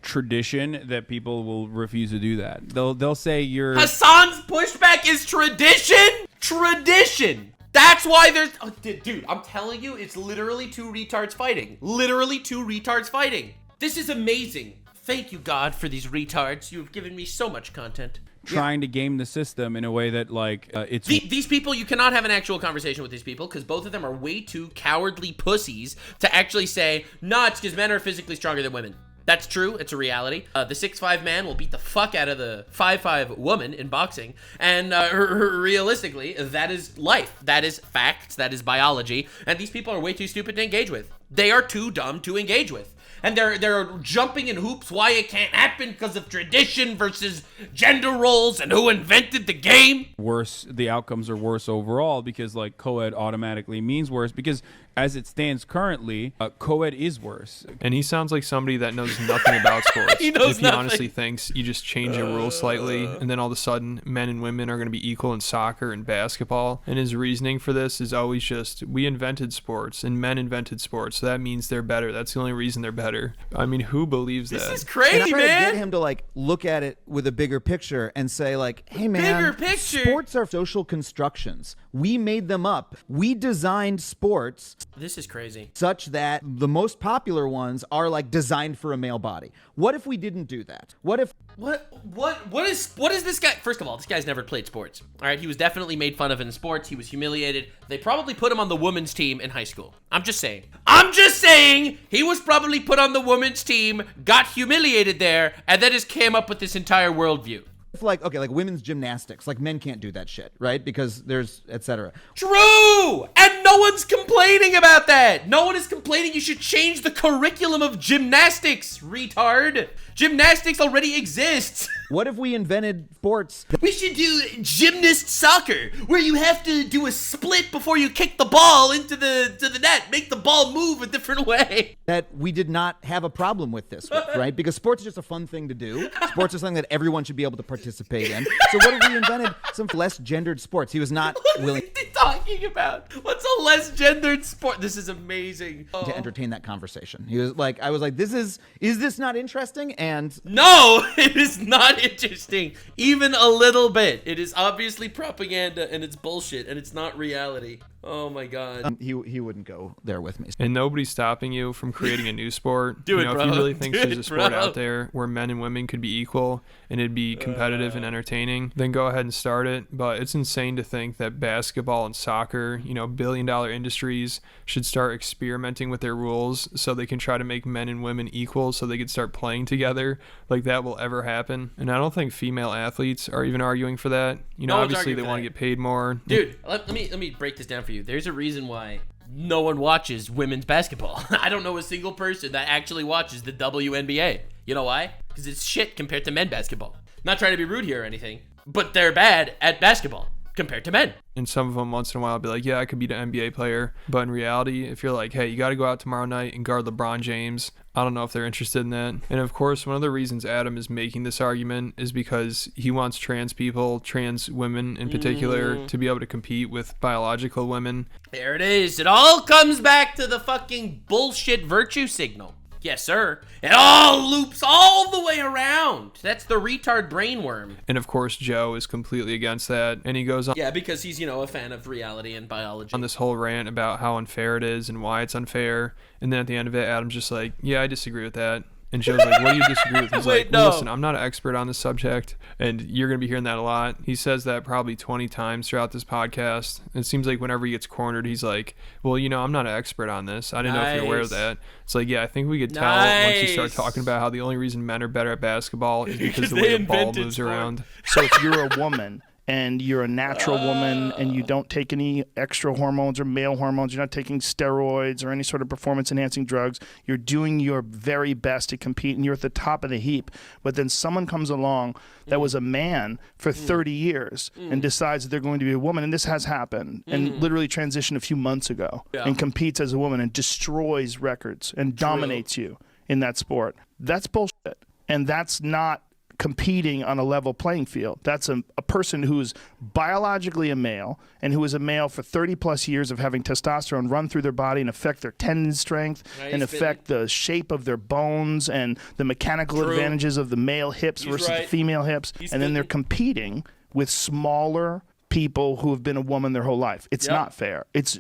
tradition that people will refuse to do that. They'll say you're Hasan's pushback is tradition? Tradition. That's why there's... Oh, dude, I'm telling you, it's literally two retards fighting. Literally two retards fighting. This is amazing. Thank you, God, for these retards. You've given me so much content. trying to game the system in a way that like it's these people, you cannot have an actual conversation with these people because both of them are way too cowardly pussies to actually say, nah, it's because men are physically stronger than women. That's true. It's a reality. The 6'5" man will beat the fuck out of the 5'5" woman in boxing. And realistically, that is life. That is facts. That is biology. And these people are way too stupid to engage with. They are too dumb to engage with. And they're jumping in hoops why it can't happen because of tradition versus gender roles and who invented the game. Worse, the outcomes are worse overall because like co-ed automatically means worse because as it stands currently, co-ed is worse. And he sounds like somebody that knows nothing about sports. He knows if he nothing. honestly thinks you just change a rule slightly and then all of a sudden men and women are going to be equal in soccer and basketball. And his reasoning for this is always just, we invented sports and men invented sports, so that means they're better. That's the only reason they're better. I mean, who believes that? This is And crazy, I'm trying to man. get him to like look at it with a bigger picture and say like, hey man, Bigger picture? sports are social constructions. We made them up. We designed sports This is crazy. such that the most popular ones are like designed for a male body. What if we didn't do that? What if What is this guy? First of all, this guy's never played sports. All right, he was definitely made fun of in sports. He was humiliated. They probably put him on the women's team in high school. I'm just saying he was probably put on the women's team, got humiliated there, and then just came up with this entire worldview. like women's gymnastics, like men can't do that shit, right? Because there's etc. True! And no one's complaining about that. No one is complaining you should change the curriculum of gymnastics, retard. Gymnastics already exists. What if we invented sports We should do gymnast soccer, where you have to do a split before you kick the ball into the net, make the ball move a different way. that we did not have a problem with this with, right? Because sports is just a fun thing to do. Sports is something that everyone should be able to participate in. So what if we invented some less gendered sports? He was not willing What are you talking about? What's a less gendered sport? This is amazing. to entertain that conversation. He was like, I was like, is this not interesting? And No, it is not interesting. Even a little bit. It is obviously propaganda and it's bullshit and it's not reality. Oh my god. he wouldn't go there with me. And nobody's stopping you from creating a new sport. Do it, If bro. you really think Do there's it, a sport bro. out there where men and women could be equal and it'd be competitive and entertaining, then go ahead and start it. But it's insane to think that basketball and soccer, billion-dollar industries, should start experimenting with their rules so they can try to make men and women equal so they could start playing together. Like that will ever happen. And I don't think female athletes are even arguing for that. No one's Obviously arguing they for want to that. get paid more. Dude, let me break this down for you. There's a reason why no one watches women's basketball. I don't know a single person that actually watches the WNBA. You know why? Because it's shit compared to men basketball. Not trying to be rude here or anything, but they're bad at basketball. compared to men. And some of them once in a while will be like, yeah, I could beat an NBA player. But in reality, if you're like, hey, you got to go out tomorrow night and guard LeBron James, I don't know if they're interested in that. And of course, one of the reasons Adam is making this argument is because he wants trans people, trans women in particular, to be able to compete with biological women. There it is. It all comes back to the fucking bullshit virtue signal. Yes, sir. It all loops all the way around. That's the retard brainworm. And of course, Joe is completely against that. And he goes on. Yeah, because he's, a fan of reality and biology. On this whole rant about how unfair it is and why it's unfair. And then at the end of it, Adam's just like, yeah, I disagree with that. And Joe's like, what do you disagree with? He's like, well, listen, I'm not an expert on this subject, and you're going to be hearing that a lot. He says that probably 20 times throughout this podcast. It seems like whenever he gets cornered, he's like, well, I'm not an expert on this. I didn't know if you're aware of that. It's like, yeah, I think we could tell once you start talking about how the only reason men are better at basketball is because the way the ball moves around. So if you're a woman and you're a natural woman and you don't take any extra hormones or male hormones, you're not taking steroids or any sort of performance-enhancing drugs, you're doing your very best to compete and you're at the top of the heap. But then someone comes along that was a man for 30 years and decides that they're going to be a woman, and this has happened, and literally transitioned a few months ago, and competes as a woman and destroys records and dominates you in that sport. That's bullshit. And that's not competing on a level playing field. That's a person who's biologically a male and who is a male for 30 plus years of having testosterone run through their body and affect their tendon strength and affect the shape of their bones and the mechanical advantages of the male hips versus the female hips. And then they're competing with smaller people who have been a woman their whole life. It's not fair. It's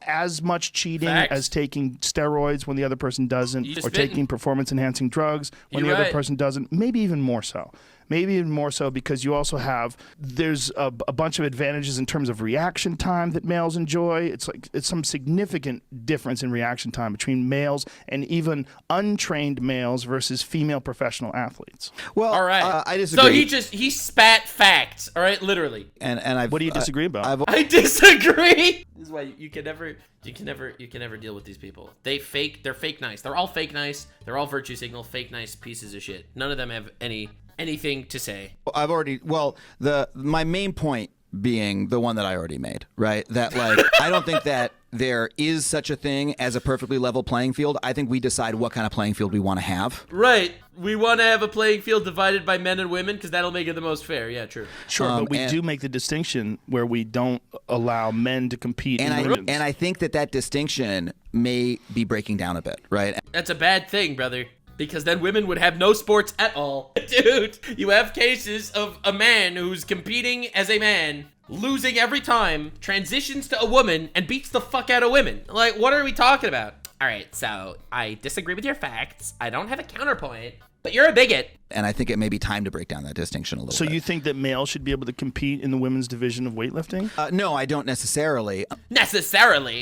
as much cheating as taking steroids when the other person doesn't, or taking performance-enhancing drugs when the other person doesn't. Maybe even more so. Maybe even more so because you also there's a bunch of advantages in terms of reaction time that males enjoy. It's some significant difference in reaction time between males and even untrained males versus female professional athletes. Well, all right. I disagree. So he spat facts, all right, literally. And what do you disagree about? I disagree. This is why you can never deal with these people. They're fake nice. They're all fake nice. They're all virtue signal, fake nice pieces of shit. None of them have anything to say. My main point being the one that I already made, right? That I don't think that there is such a thing as a perfectly level playing field. I think we decide what kind of playing field we want to have. Right. We want to have a playing field divided by men and women because that'll make it the most fair. Yeah, true. Sure, but we do make the distinction where we don't allow men to compete in women's. And I think that distinction may be breaking down a bit, right? That's a bad thing, brother. Because then women would have no sports at all. Dude, you have cases of a man who's competing as a man, losing every time, transitions to a woman, and beats the fuck out of women. Like, what are we talking about? All right, so I disagree with your facts. I don't have a counterpoint, but you're a bigot. And I think it may be time to break down that distinction a little bit. So you think that males should be able to compete in the women's division of weightlifting? No, I don't necessarily.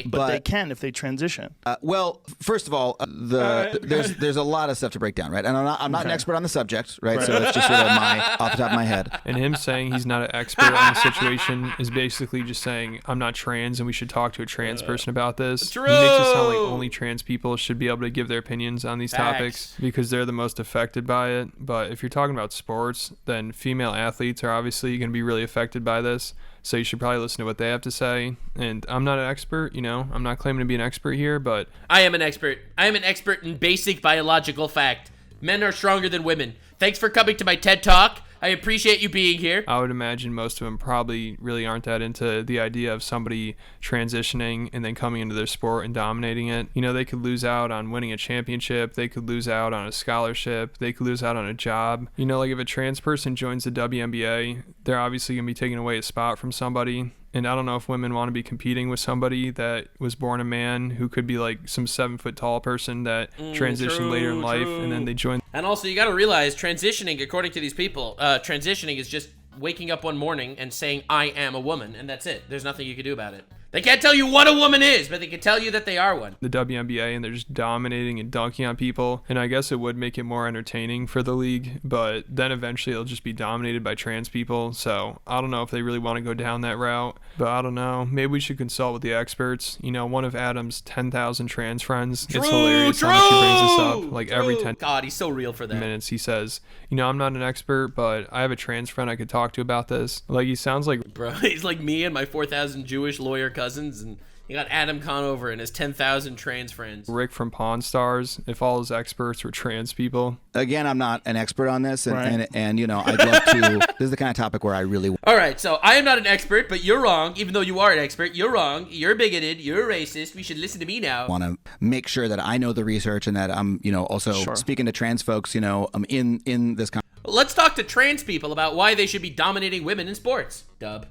But they can if they transition. Well, first of all, there's a lot of stuff to break down, right? And I'm not an expert on the subject, right? So it's just sort of off the top of my head. And him saying he's not an expert on the situation is basically just saying, I'm not trans and we should talk to a trans person about this. True. He makes it sound like only trans people should be able to give their opinions on these topics because they're the most affected by it. But if you're talking about sports, then female athletes are obviously going to be really affected by this. So you should probably listen to what they have to say. And I'm not an expert, I'm not claiming to be an expert here, but I am an expert. I am an expert in basic biological fact. Men are stronger than women. Thanks for coming to my TED Talk. I appreciate you being here. I would imagine most of them probably really aren't that into the idea of somebody transitioning and then coming into their sport and dominating it. They could lose out on winning a championship. They could lose out on a scholarship. They could lose out on a job. Like if a trans person joins the WNBA, they're obviously going to be taking away a spot from somebody. And I don't know if women want to be competing with somebody that was born a man who could be like some 7-foot tall person that transitioned later in life and then they join. And also you got to realize transitioning, according to these people, transitioning is just waking up one morning and saying, I am a woman. And that's it. There's nothing you can do about it. They can't tell you what a woman is, but they can tell you that they are one. The WNBA, and they're just dominating and dunking on people. And I guess it would make it more entertaining for the league, but then eventually it'll just be dominated by trans people. So I don't know if they really want to go down that route, but I don't know. Maybe we should consult with the experts. You know, one of Adam's 10,000 trans friends. It's hilarious how much he brings this up. Like every 10 God, he's so real for that. minutes, he says, you know, I'm not an expert, but I have a trans friend I could talk to about this. Like, he sounds like... Bro, he's like me and my 4,000 Jewish lawyer cousins, and you got Adam Conover and his 10,000 trans friends. Rick from Pawn Stars, if all his experts were trans people. Again, I'm not an expert on this, and you know, I'd love to. This is the kind of topic where I really. All right, so I am not an expert, but you're wrong. Even though you are an expert, you're wrong. You're bigoted. You're a racist. We should listen to me now. Want to make sure that I know the research and that I'm, you know, also speaking to trans folks. You know, I'm in this. Let's talk to trans people about why they should be dominating women in sports. Dub.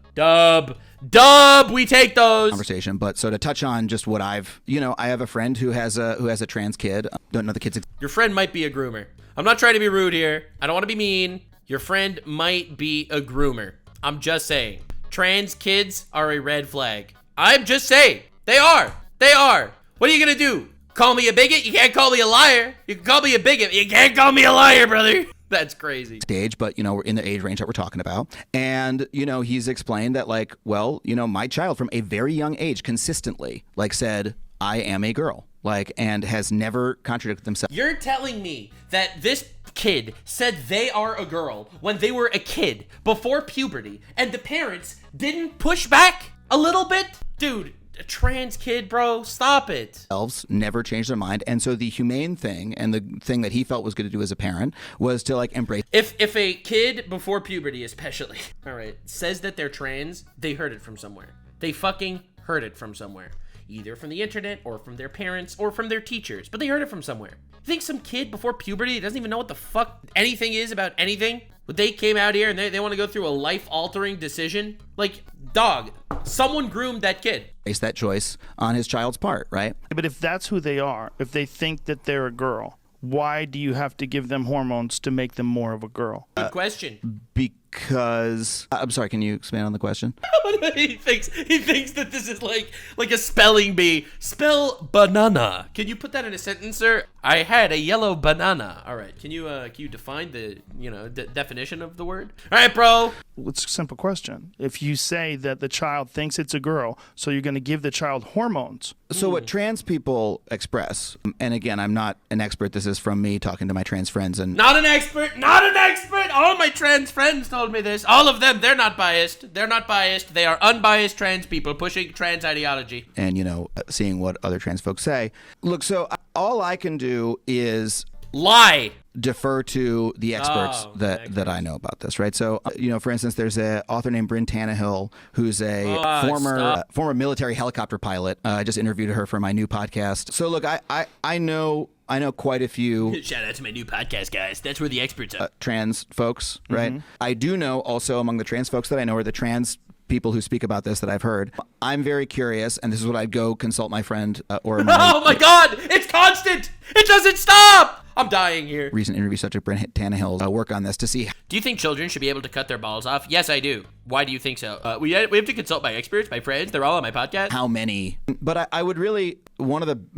We take those. Conversation, but so to touch on just what I've, you know, I have a friend who has a trans kid. Don't know the kid's. Your friend might be a groomer. I'm not trying to be rude here. I don't want to be mean. Your friend might be a groomer. I'm just saying. Trans kids are a red flag. I'm just saying. They are. What are you gonna do? Call me a bigot? You can't call me a liar. You can call me a bigot. You can't call me a liar, brother. That's crazy. Stage, but you know, we're in the age range that we're talking about. And, you know, he's explained that, like, well, you know, my child from a very young age consistently, like, said, I am a girl, like, and has never contradicted themselves. You're telling me that this kid said they are a girl when they were a kid before puberty, and the parents didn't push back a little bit? Dude, a trans kid, bro, stop it. Elves never changed their mind, and so the humane thing and the thing that he felt was good to do as a parent was to, like, embrace. If a kid before puberty, especially, all right, says that they're trans, they heard it from somewhere. They fucking heard it from somewhere, either from the internet or from their parents or from their teachers, but they heard it from somewhere. You think some kid before puberty doesn't even know what the fuck anything is about anything? But they came out here and they want to go through a life-altering decision? Like, dog, someone groomed that kid. Face that choice on his child's part, right? But if that's who they are, if they think that they're a girl, why do you have to give them hormones to make them more of a girl? Good question. Because I'm sorry, can you expand on the question? he thinks that this is like a spelling bee. Spell banana. Can you put that in a sentence, sir? I had a yellow banana. All right. Can you define the definition of the word? All right, bro. It's a simple question. If you say that the child thinks it's a girl, so you're going to give the child hormones. So what trans people express, and again, I'm not an expert. This is from me talking to my trans friends, and not an expert. All my trans friends told me this. All of them. They're not biased. They are unbiased trans people pushing trans ideology. And, you know, seeing what other trans folks say. Look, so all I can do is lie. Defer to the experts that I know about this, right? So, you know, for instance, there's an author named Bryn Tannehill who's a former military helicopter pilot. I just interviewed her for my new podcast. So, look, I know quite a few. Shout out to my new podcast, guys. That's where the experts are. Trans folks, right? Mm-hmm. I do know also among the trans folks that I know are the trans people who speak about this that I've heard. I'm very curious, and this is what I'd go consult my friend or my... Oh my God! It's constant! It doesn't stop! I'm dying here. Recent interview subject Bryn Tannehill's work on this to see. Do you think children should be able to cut their balls off? Yes, I do. Why do you think so? We have to consult my experts, my friends. They're all on my podcast. How many? But I would really,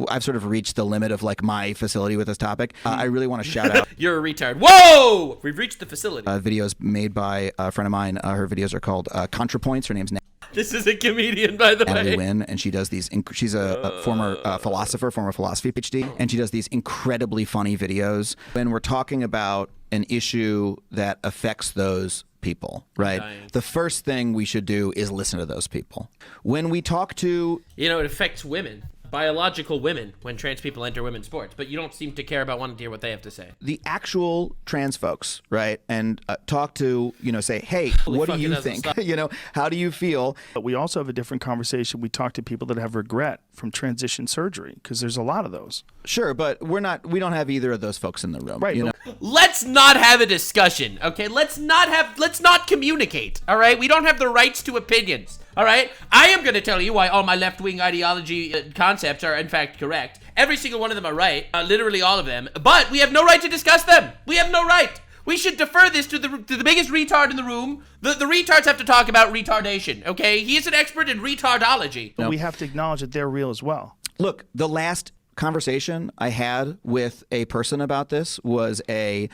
I've sort of reached the limit of like my facility with this topic. I really want to shout out. You're a retard. Whoa! We've reached the facility. Videos made by a friend of mine. Her videos are called ContraPoints. Her name's This is a comedian, by the Natalie way. Wynn, and she does these. She's a former philosophy PhD, and she does these incredibly funny videos. When we're talking about an issue that affects those people, right? The first thing we should do is listen to those people. When we talk to, it affects women. Biological women when trans people enter women's sports, but you don't seem to care about wanting to hear what they have to say. The actual trans folks, right? And talk to, say, hey, what do you think? How do you feel? But we also have a different conversation. We talk to people that have regret from transition surgery, because there's a lot of those. Sure, but we don't have either of those folks in the room. Right. Let's not have a discussion, okay? Let's not communicate, all right? We don't have the rights to opinions. All right, I am going to tell you why all my left-wing ideology concepts are in fact correct. Every single one of them are right, literally all of them, but we have no right to discuss them. We have no right. We should defer this to the biggest retard in the room. The retards have to talk about retardation, okay? He is an expert in retardology. But we have to acknowledge that they're real as well. Look, the last conversation I had with a person about this was a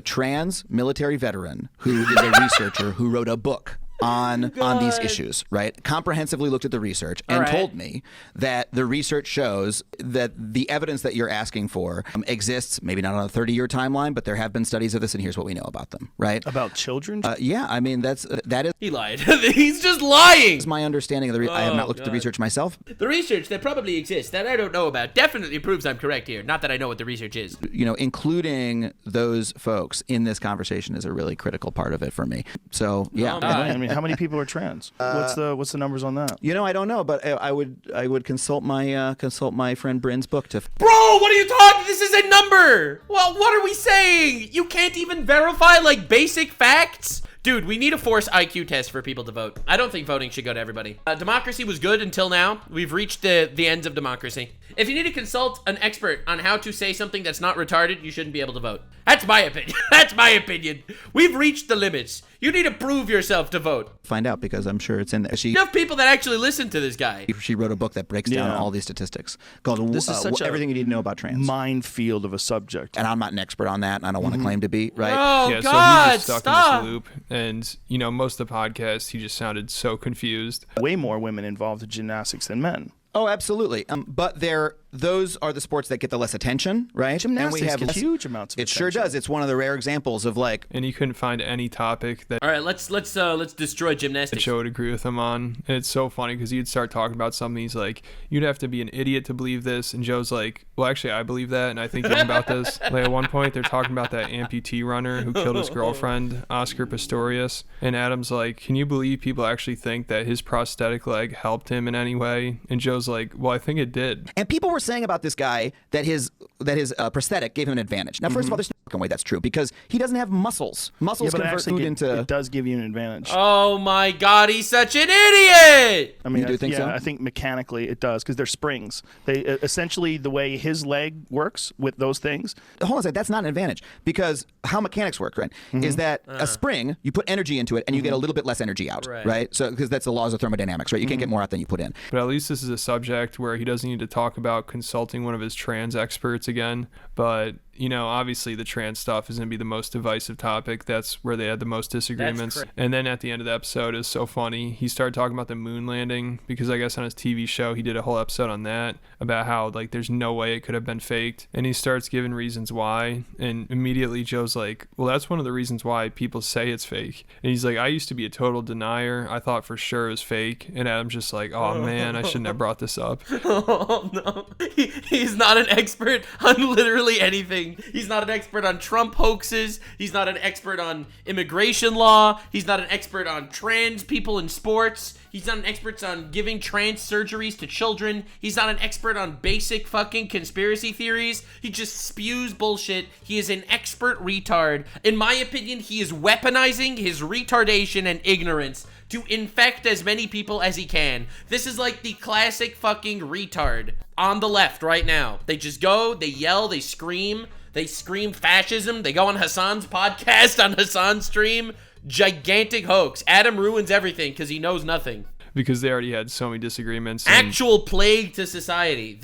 trans military veteran who is a researcher who wrote a book on these issues, right? Comprehensively looked at the research and told me that the research shows that the evidence that you're asking for exists, maybe not on a 30-year timeline, but there have been studies of this, and here's what we know about them, right? About children? Yeah, I mean, that is... He lied. He's just lying! That's my understanding of the I have not looked at the research myself. The research that probably exists, that I don't know about, definitely proves I'm correct here. Not that I know what the research is. You know, including those folks in this conversation is a really critical part of it for me. So, yeah. I mean, how many people are trans? What's the numbers on that? You know, I don't know, but I would consult my friend Bryn's book to. Bro, what are you talking? This is a number. Well, what are we saying? You can't even verify like basic facts. Dude, we need a forced IQ test for people to vote. I don't think voting should go to everybody. Democracy was good until now. We've reached the ends of democracy. If you need to consult an expert on how to say something that's not retarded, you shouldn't be able to vote. That's my opinion. That's my opinion. We've reached the limits. You need to prove yourself to vote. Find out, because I'm sure it's in there. You have people that actually listen to this guy. She wrote a book that breaks down all these statistics called This is such Everything You Need to Know About Trans. Minefield of a subject. And I'm not an expert on that, and I don't want to claim to be, right? Oh, yeah, God, so he's just stuck stop. in this loop. And, you know, most of the podcast, he just sounded so confused. Way more women involved in gymnastics than men. Oh, absolutely. But those are the sports that get the less attention, right? Gymnastics and we have gets huge amounts of It sure does. It's one of the rare examples of like. And he couldn't find any topic that All right, let's destroy gymnastics. Joe would agree with him on. And it's so funny because he'd start talking about something. He's like, "You'd have to be an idiot to believe this," and Joe's like, "Well, actually, I believe that, and I think about this." Like at one point, they're talking about that amputee runner who killed his girlfriend, Oscar Pistorius, and Adam's like, "Can you believe people actually think that his prosthetic leg helped him in any way?" And Joe's like, "Well, I think it did." And people were saying about this guy that his prosthetic gave him an advantage. Now, first of all, there's no fucking way that's true, because he doesn't have muscles. Muscles convert food into. It does give you an advantage. Oh my God, he's such an idiot! I mean, you do think so? I think mechanically it does, because they're springs. They essentially, the way his leg works with those things. Hold on a second, that's not an advantage, because how mechanics work, right, is that a spring, you put energy into it and you get a little bit less energy out, right? So because that's the laws of thermodynamics, right? You can't get more out than you put in. But at least this is a subject where he doesn't need to talk about consulting one of his trans experts again. But, you know, obviously the trans stuff is going to be the most divisive topic. That's where they had the most disagreements. And then at the end of the episode, is so funny. He started talking about the moon landing, because I guess on his TV show, he did a whole episode on that, about how, like, there's no way it could have been faked. And he starts giving reasons why. And immediately Joe's like, well, that's one of the reasons why people say it's fake. And he's like, I used to be a total denier. I thought for sure it was fake. And Adam's just like, oh man, I shouldn't have brought this up. Oh no. He's not an expert on literally anything. He's not an expert on Trump hoaxes. He's not an expert on immigration law. He's not an expert on trans people in sports. He's not an expert on giving trans surgeries to children. He's not an expert on basic fucking conspiracy theories. He just spews bullshit. He is an expert retard. In my opinion, he is weaponizing his retardation and ignorance to infect as many people as he can. This is like the classic fucking retard on the left right now. They just go, they yell, they scream fascism. They go on Hasan's podcast, on Hasan's stream. Gigantic hoax. Adam ruins everything because he knows nothing. Because they already had so many disagreements. Actual plague to society.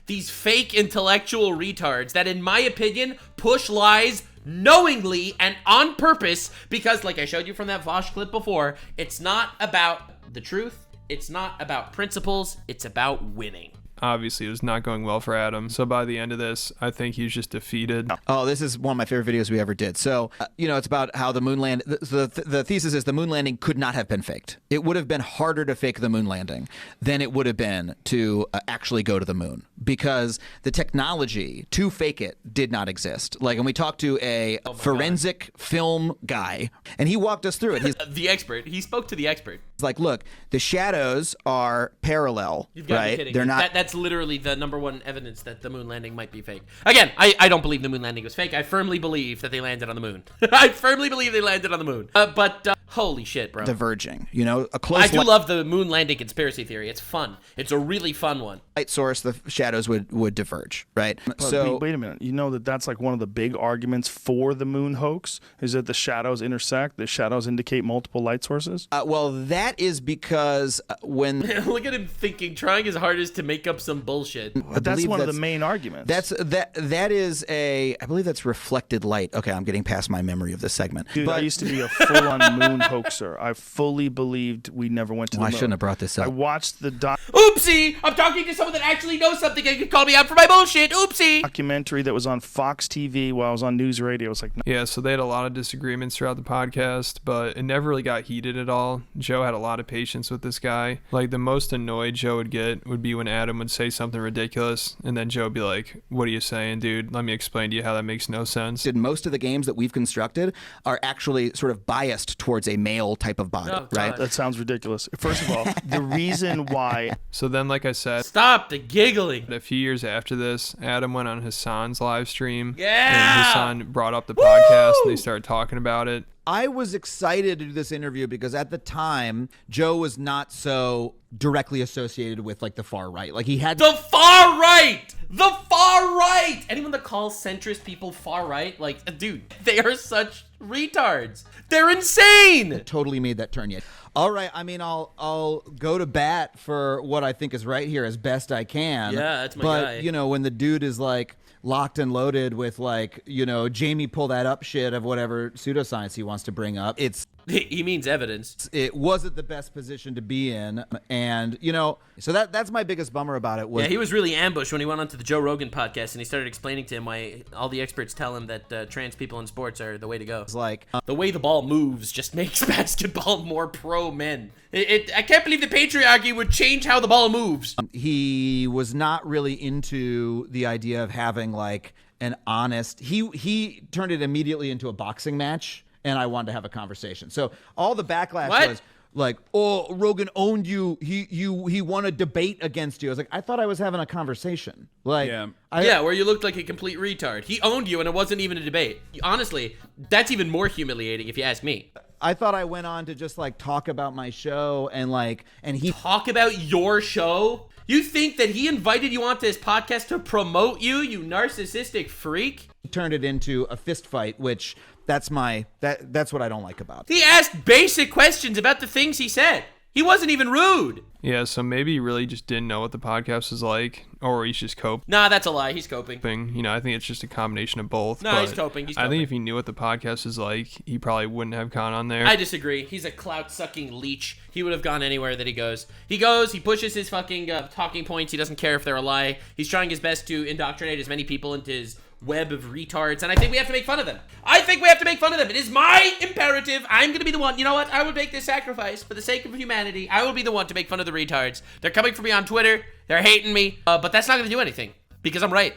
These fake intellectual retards that, in my opinion, push lies knowingly and on purpose, because, like I showed you from that Vosh clip before, it's not about the truth, it's not about principles, it's about winning. Obviously, it was not going well for Adam. So by the end of this, I think he was just defeated. Oh, this is one of my favorite videos we ever did. So, you know, it's about how the moon land. The thesis is the moon landing could not have been faked. It would have been harder to fake the moon landing than it would have been to actually go to the moon, because the technology to fake it did not exist. Like, and we talked to a forensic film guy, and he walked us through it. He's the expert. He spoke to the expert. It's like, look, the shadows are parallel, You've got to right? be kidding. They're not. That's literally the number one evidence that the moon landing might be fake. Again, I don't believe the moon landing was fake. I firmly believe that they landed on the moon. I firmly believe they landed on the moon. But Holy shit, bro. diverging. You know, a close I do love the moon landing conspiracy theory. It's fun. It's a really fun one. light source, the shadows would diverge, right? But wait a minute. You know that's like one of the big arguments for the moon hoax is that the shadows intersect. The shadows indicate multiple light sources. Well, that is because when Look at him thinking, trying his hardest to make up some bullshit. But that's one of the main arguments. That is I believe that's reflected light. Okay, I'm getting past my memory of this segment. Dude, I used to be a full-on moon hoaxer. I fully believed we never went to the moon. I shouldn't have brought this up. I watched the Oopsie! I'm talking to someone that actually knows something and can call me out for my bullshit. Oopsie! documentary that was on Fox TV while I was on news radio. It was like, Yeah, so they had a lot of disagreements throughout the podcast, but it never really got heated at all. Joe had a lot of patience with this guy. Like, the most annoyed Joe would get would be when Adam would say something ridiculous, and then Joe would be like, what are you saying, dude? Let me explain to you how that makes no sense. Most of the games that we've constructed are actually sort of biased towards a male type of body, right? that sounds ridiculous. First of all, the reason why... So then, like I said... Stop the giggling! A few years after this, Adam went on Hasan's live stream. Yeah! And Hasan brought up the podcast, and they started talking about it. I was excited to do this interview because at the time, Joe was not so directly associated with like the far right. Like he had the far right! The far right! Anyone that calls centrist people far right, like, dude, they are such retards. They're insane! Totally made that turn yet. All right, I mean, I'll go to bat for what I think is right here as best I can. Yeah, that's my guy. But, you know, when the dude is like locked and loaded with like, you know, Jamie pull that up shit of whatever pseudoscience he wants to bring up. He means evidence. It wasn't the best position to be in. And, you know, so that's my biggest bummer about it. Yeah, he was really ambushed when he went onto the Joe Rogan podcast and he started explaining to him why all the experts tell him that trans people in sports are the way to go. It's like... the way the ball moves just makes basketball more pro-men. I can't believe the patriarchy would change how the ball moves. He was not really into the idea of having like an honest... He turned it immediately into a boxing match. And I wanted to have a conversation. So all the backlash was like, "Oh, Rogan owned you. He won a debate against you." I was like, I thought I was having a conversation. Like, where you looked like a complete retard. He owned you, and it wasn't even a debate. Honestly, that's even more humiliating, if you ask me. I thought I went on to just like talk about my show and he talk about your show. You think that he invited you onto his podcast to promote you, you narcissistic freak? He turned it into a fist fight, which. That's what I don't like about it. He asked basic questions about the things he said. He wasn't even rude. Yeah, so maybe he really just didn't know what the podcast was like, or he's just coping. Nah, that's a lie. He's coping. You know, I think it's just a combination of both. No, he's coping. I think if he knew what the podcast is like, he probably wouldn't have gone on there. I disagree. He's a clout-sucking leech. He would have gone anywhere that he goes. He pushes his fucking talking points. He doesn't care if they're a lie. He's trying his best to indoctrinate as many people into his web of retards, and I think we have to make fun of them. It is my imperative. I'm gonna be the one. You know what? I would make this sacrifice for the sake of humanity. I will be the one to make fun of the retards. They're coming for me on Twitter. They're hating me, but that's not gonna do anything because I'm right.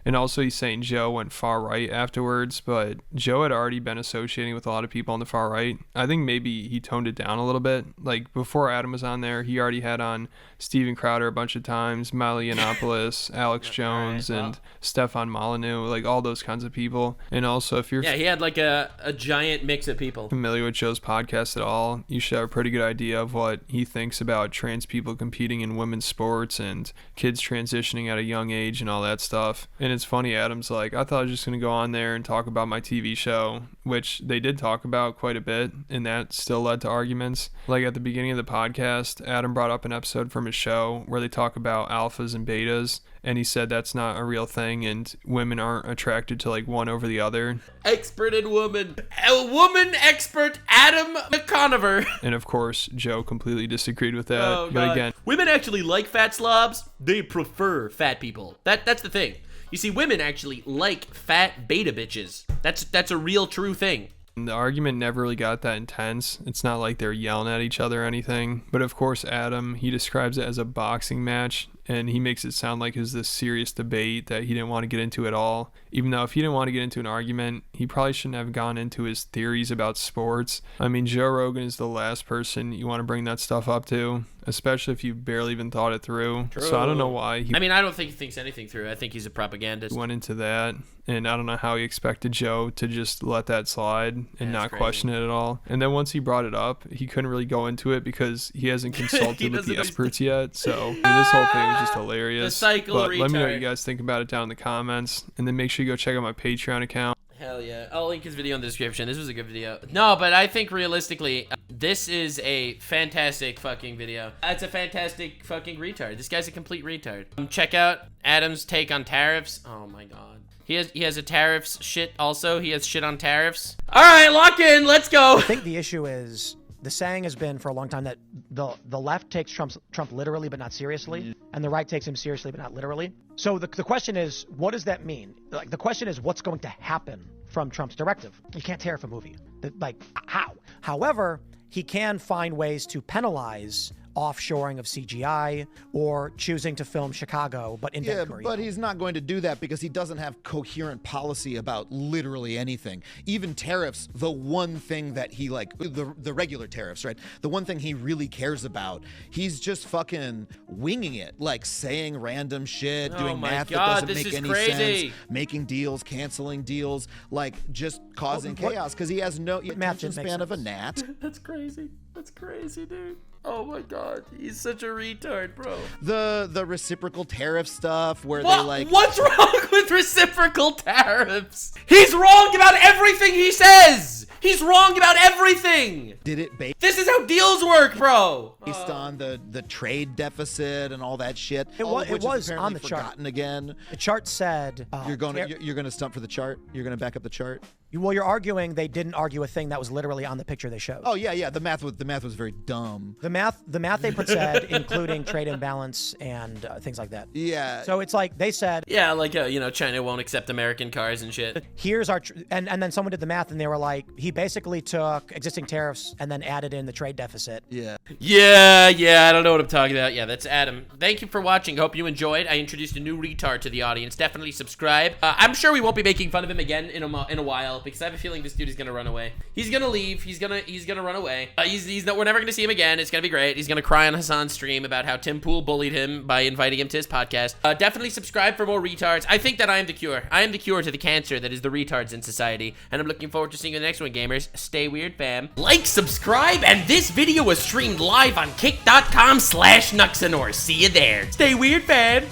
And also he's saying Joe went far right afterwards, but Joe had already been associating with a lot of people on the far right. I think maybe he toned it down a little bit. Like before Adam was on there, he already had on Steven Crowder a bunch of times, Milo Yiannopoulos, Alex Jones, and Stefan Molyneux, like all those kinds of people. And also if you're he had like a giant mix of people. Familiar with Joe's podcast at all, you should have a pretty good idea of what he thinks about trans people competing in women's sports and kids transitioning at a young age and all that stuff. And it's funny, Adam's like, I thought I was just going to go on there and talk about my TV show, which they did talk about quite a bit, and that still led to arguments. Like at the beginning of the podcast, Adam brought up an episode from his show where they talk about alphas and betas, and he said that's not a real thing and women aren't attracted to like one over the other. Expert in woman. A woman expert, Adam Conover. And of course, Joe completely disagreed with that. Oh, but again, women actually like fat slobs. They prefer fat people. That's the thing. You see, women actually like fat beta bitches. That's a real true thing. The argument never really got that intense. It's not like they're yelling at each other or anything. But of course, Adam, he describes it as a boxing match, and he makes it sound like it was this serious debate that he didn't want to get into at all. even though if he didn't want to get into an argument, he probably shouldn't have gone into his theories about sports. I mean, Joe Rogan is the last person you want to bring that stuff up to, especially if you barely even thought it through. True. So I don't know why I mean, I don't think he thinks anything through. I think he's a propagandist. Went into that, and I don't know how he expected Joe to just let that slide and not question it at all. And then once he brought it up, he couldn't really go into it because he hasn't consulted with the experts yet. So this whole thing was just hilarious. The cycle but retard. Let me know what you guys think about it down in the comments, and then make sure you go check out my Patreon account. Hell yeah. I'll link his video in the description. This was a good video. No, but I think realistically, this is a fantastic fucking video. It's a fantastic fucking retard. This guy's a complete retard. Check out Adam's take on tariffs. Oh my god. He has a tariffs shit also. He has shit on tariffs. All right, lock in. Let's go. I think the issue is, the saying has been for a long time that the left takes Trump literally but not seriously, and the right takes him seriously but not literally. So the question is, what does that mean? Like, the question is, what's going to happen from Trump's directive? You can't tariff a movie. Like, how? However, he can find ways to penalize offshoring of CGI or choosing to film Chicago but in Korea. But he's not going to do that because he doesn't have coherent policy about literally anything. Even tariffs, the one thing that he the regular tariffs, right? The one thing he really cares about, he's just fucking winging it, like saying random shit, doing math that doesn't make any sense, making deals, canceling deals, like just causing chaos because he has no attention span of a gnat. That's crazy. That's crazy, dude. Oh my god, he's such a retard, bro. The reciprocal tariff stuff where What's wrong with reciprocal tariffs? He's wrong about everything he says. He's wrong about everything. Did it This is how deals work, bro. Based on the trade deficit and all that shit. It was on the chart again. The chart said you're going to stump for the chart. You're going to back up the chart. Well, you're arguing they didn't argue a thing that was literally on the picture they showed. Oh yeah. The math was very dumb. The math they said, including trade imbalance and things like that. Yeah. So it's like they said. Yeah, like China won't accept American cars and shit. Here's our and then someone did the math and they were like, he basically took existing tariffs and then added in the trade deficit. Yeah. I don't know what I'm talking about. Yeah, that's Adam. Thank you for watching. Hope you enjoyed. I introduced a new retard to the audience. Definitely subscribe. I'm sure we won't be making fun of him again in a while because I have a feeling this dude is gonna run away. He's gonna leave. He's gonna run away. We're never gonna see him again. It's gonna be great. He's gonna cry on Hasan's stream about how Tim Pool bullied him by inviting him to his podcast. Definitely subscribe for more retards. I think that I am the cure. I am the cure to the cancer that is the retards in society. And I'm looking forward to seeing you in the next one, gamers. Stay weird, fam. Like, subscribe, and this video was streamed live on kick.com/Nuxanor. See you there. Stay weird, fam.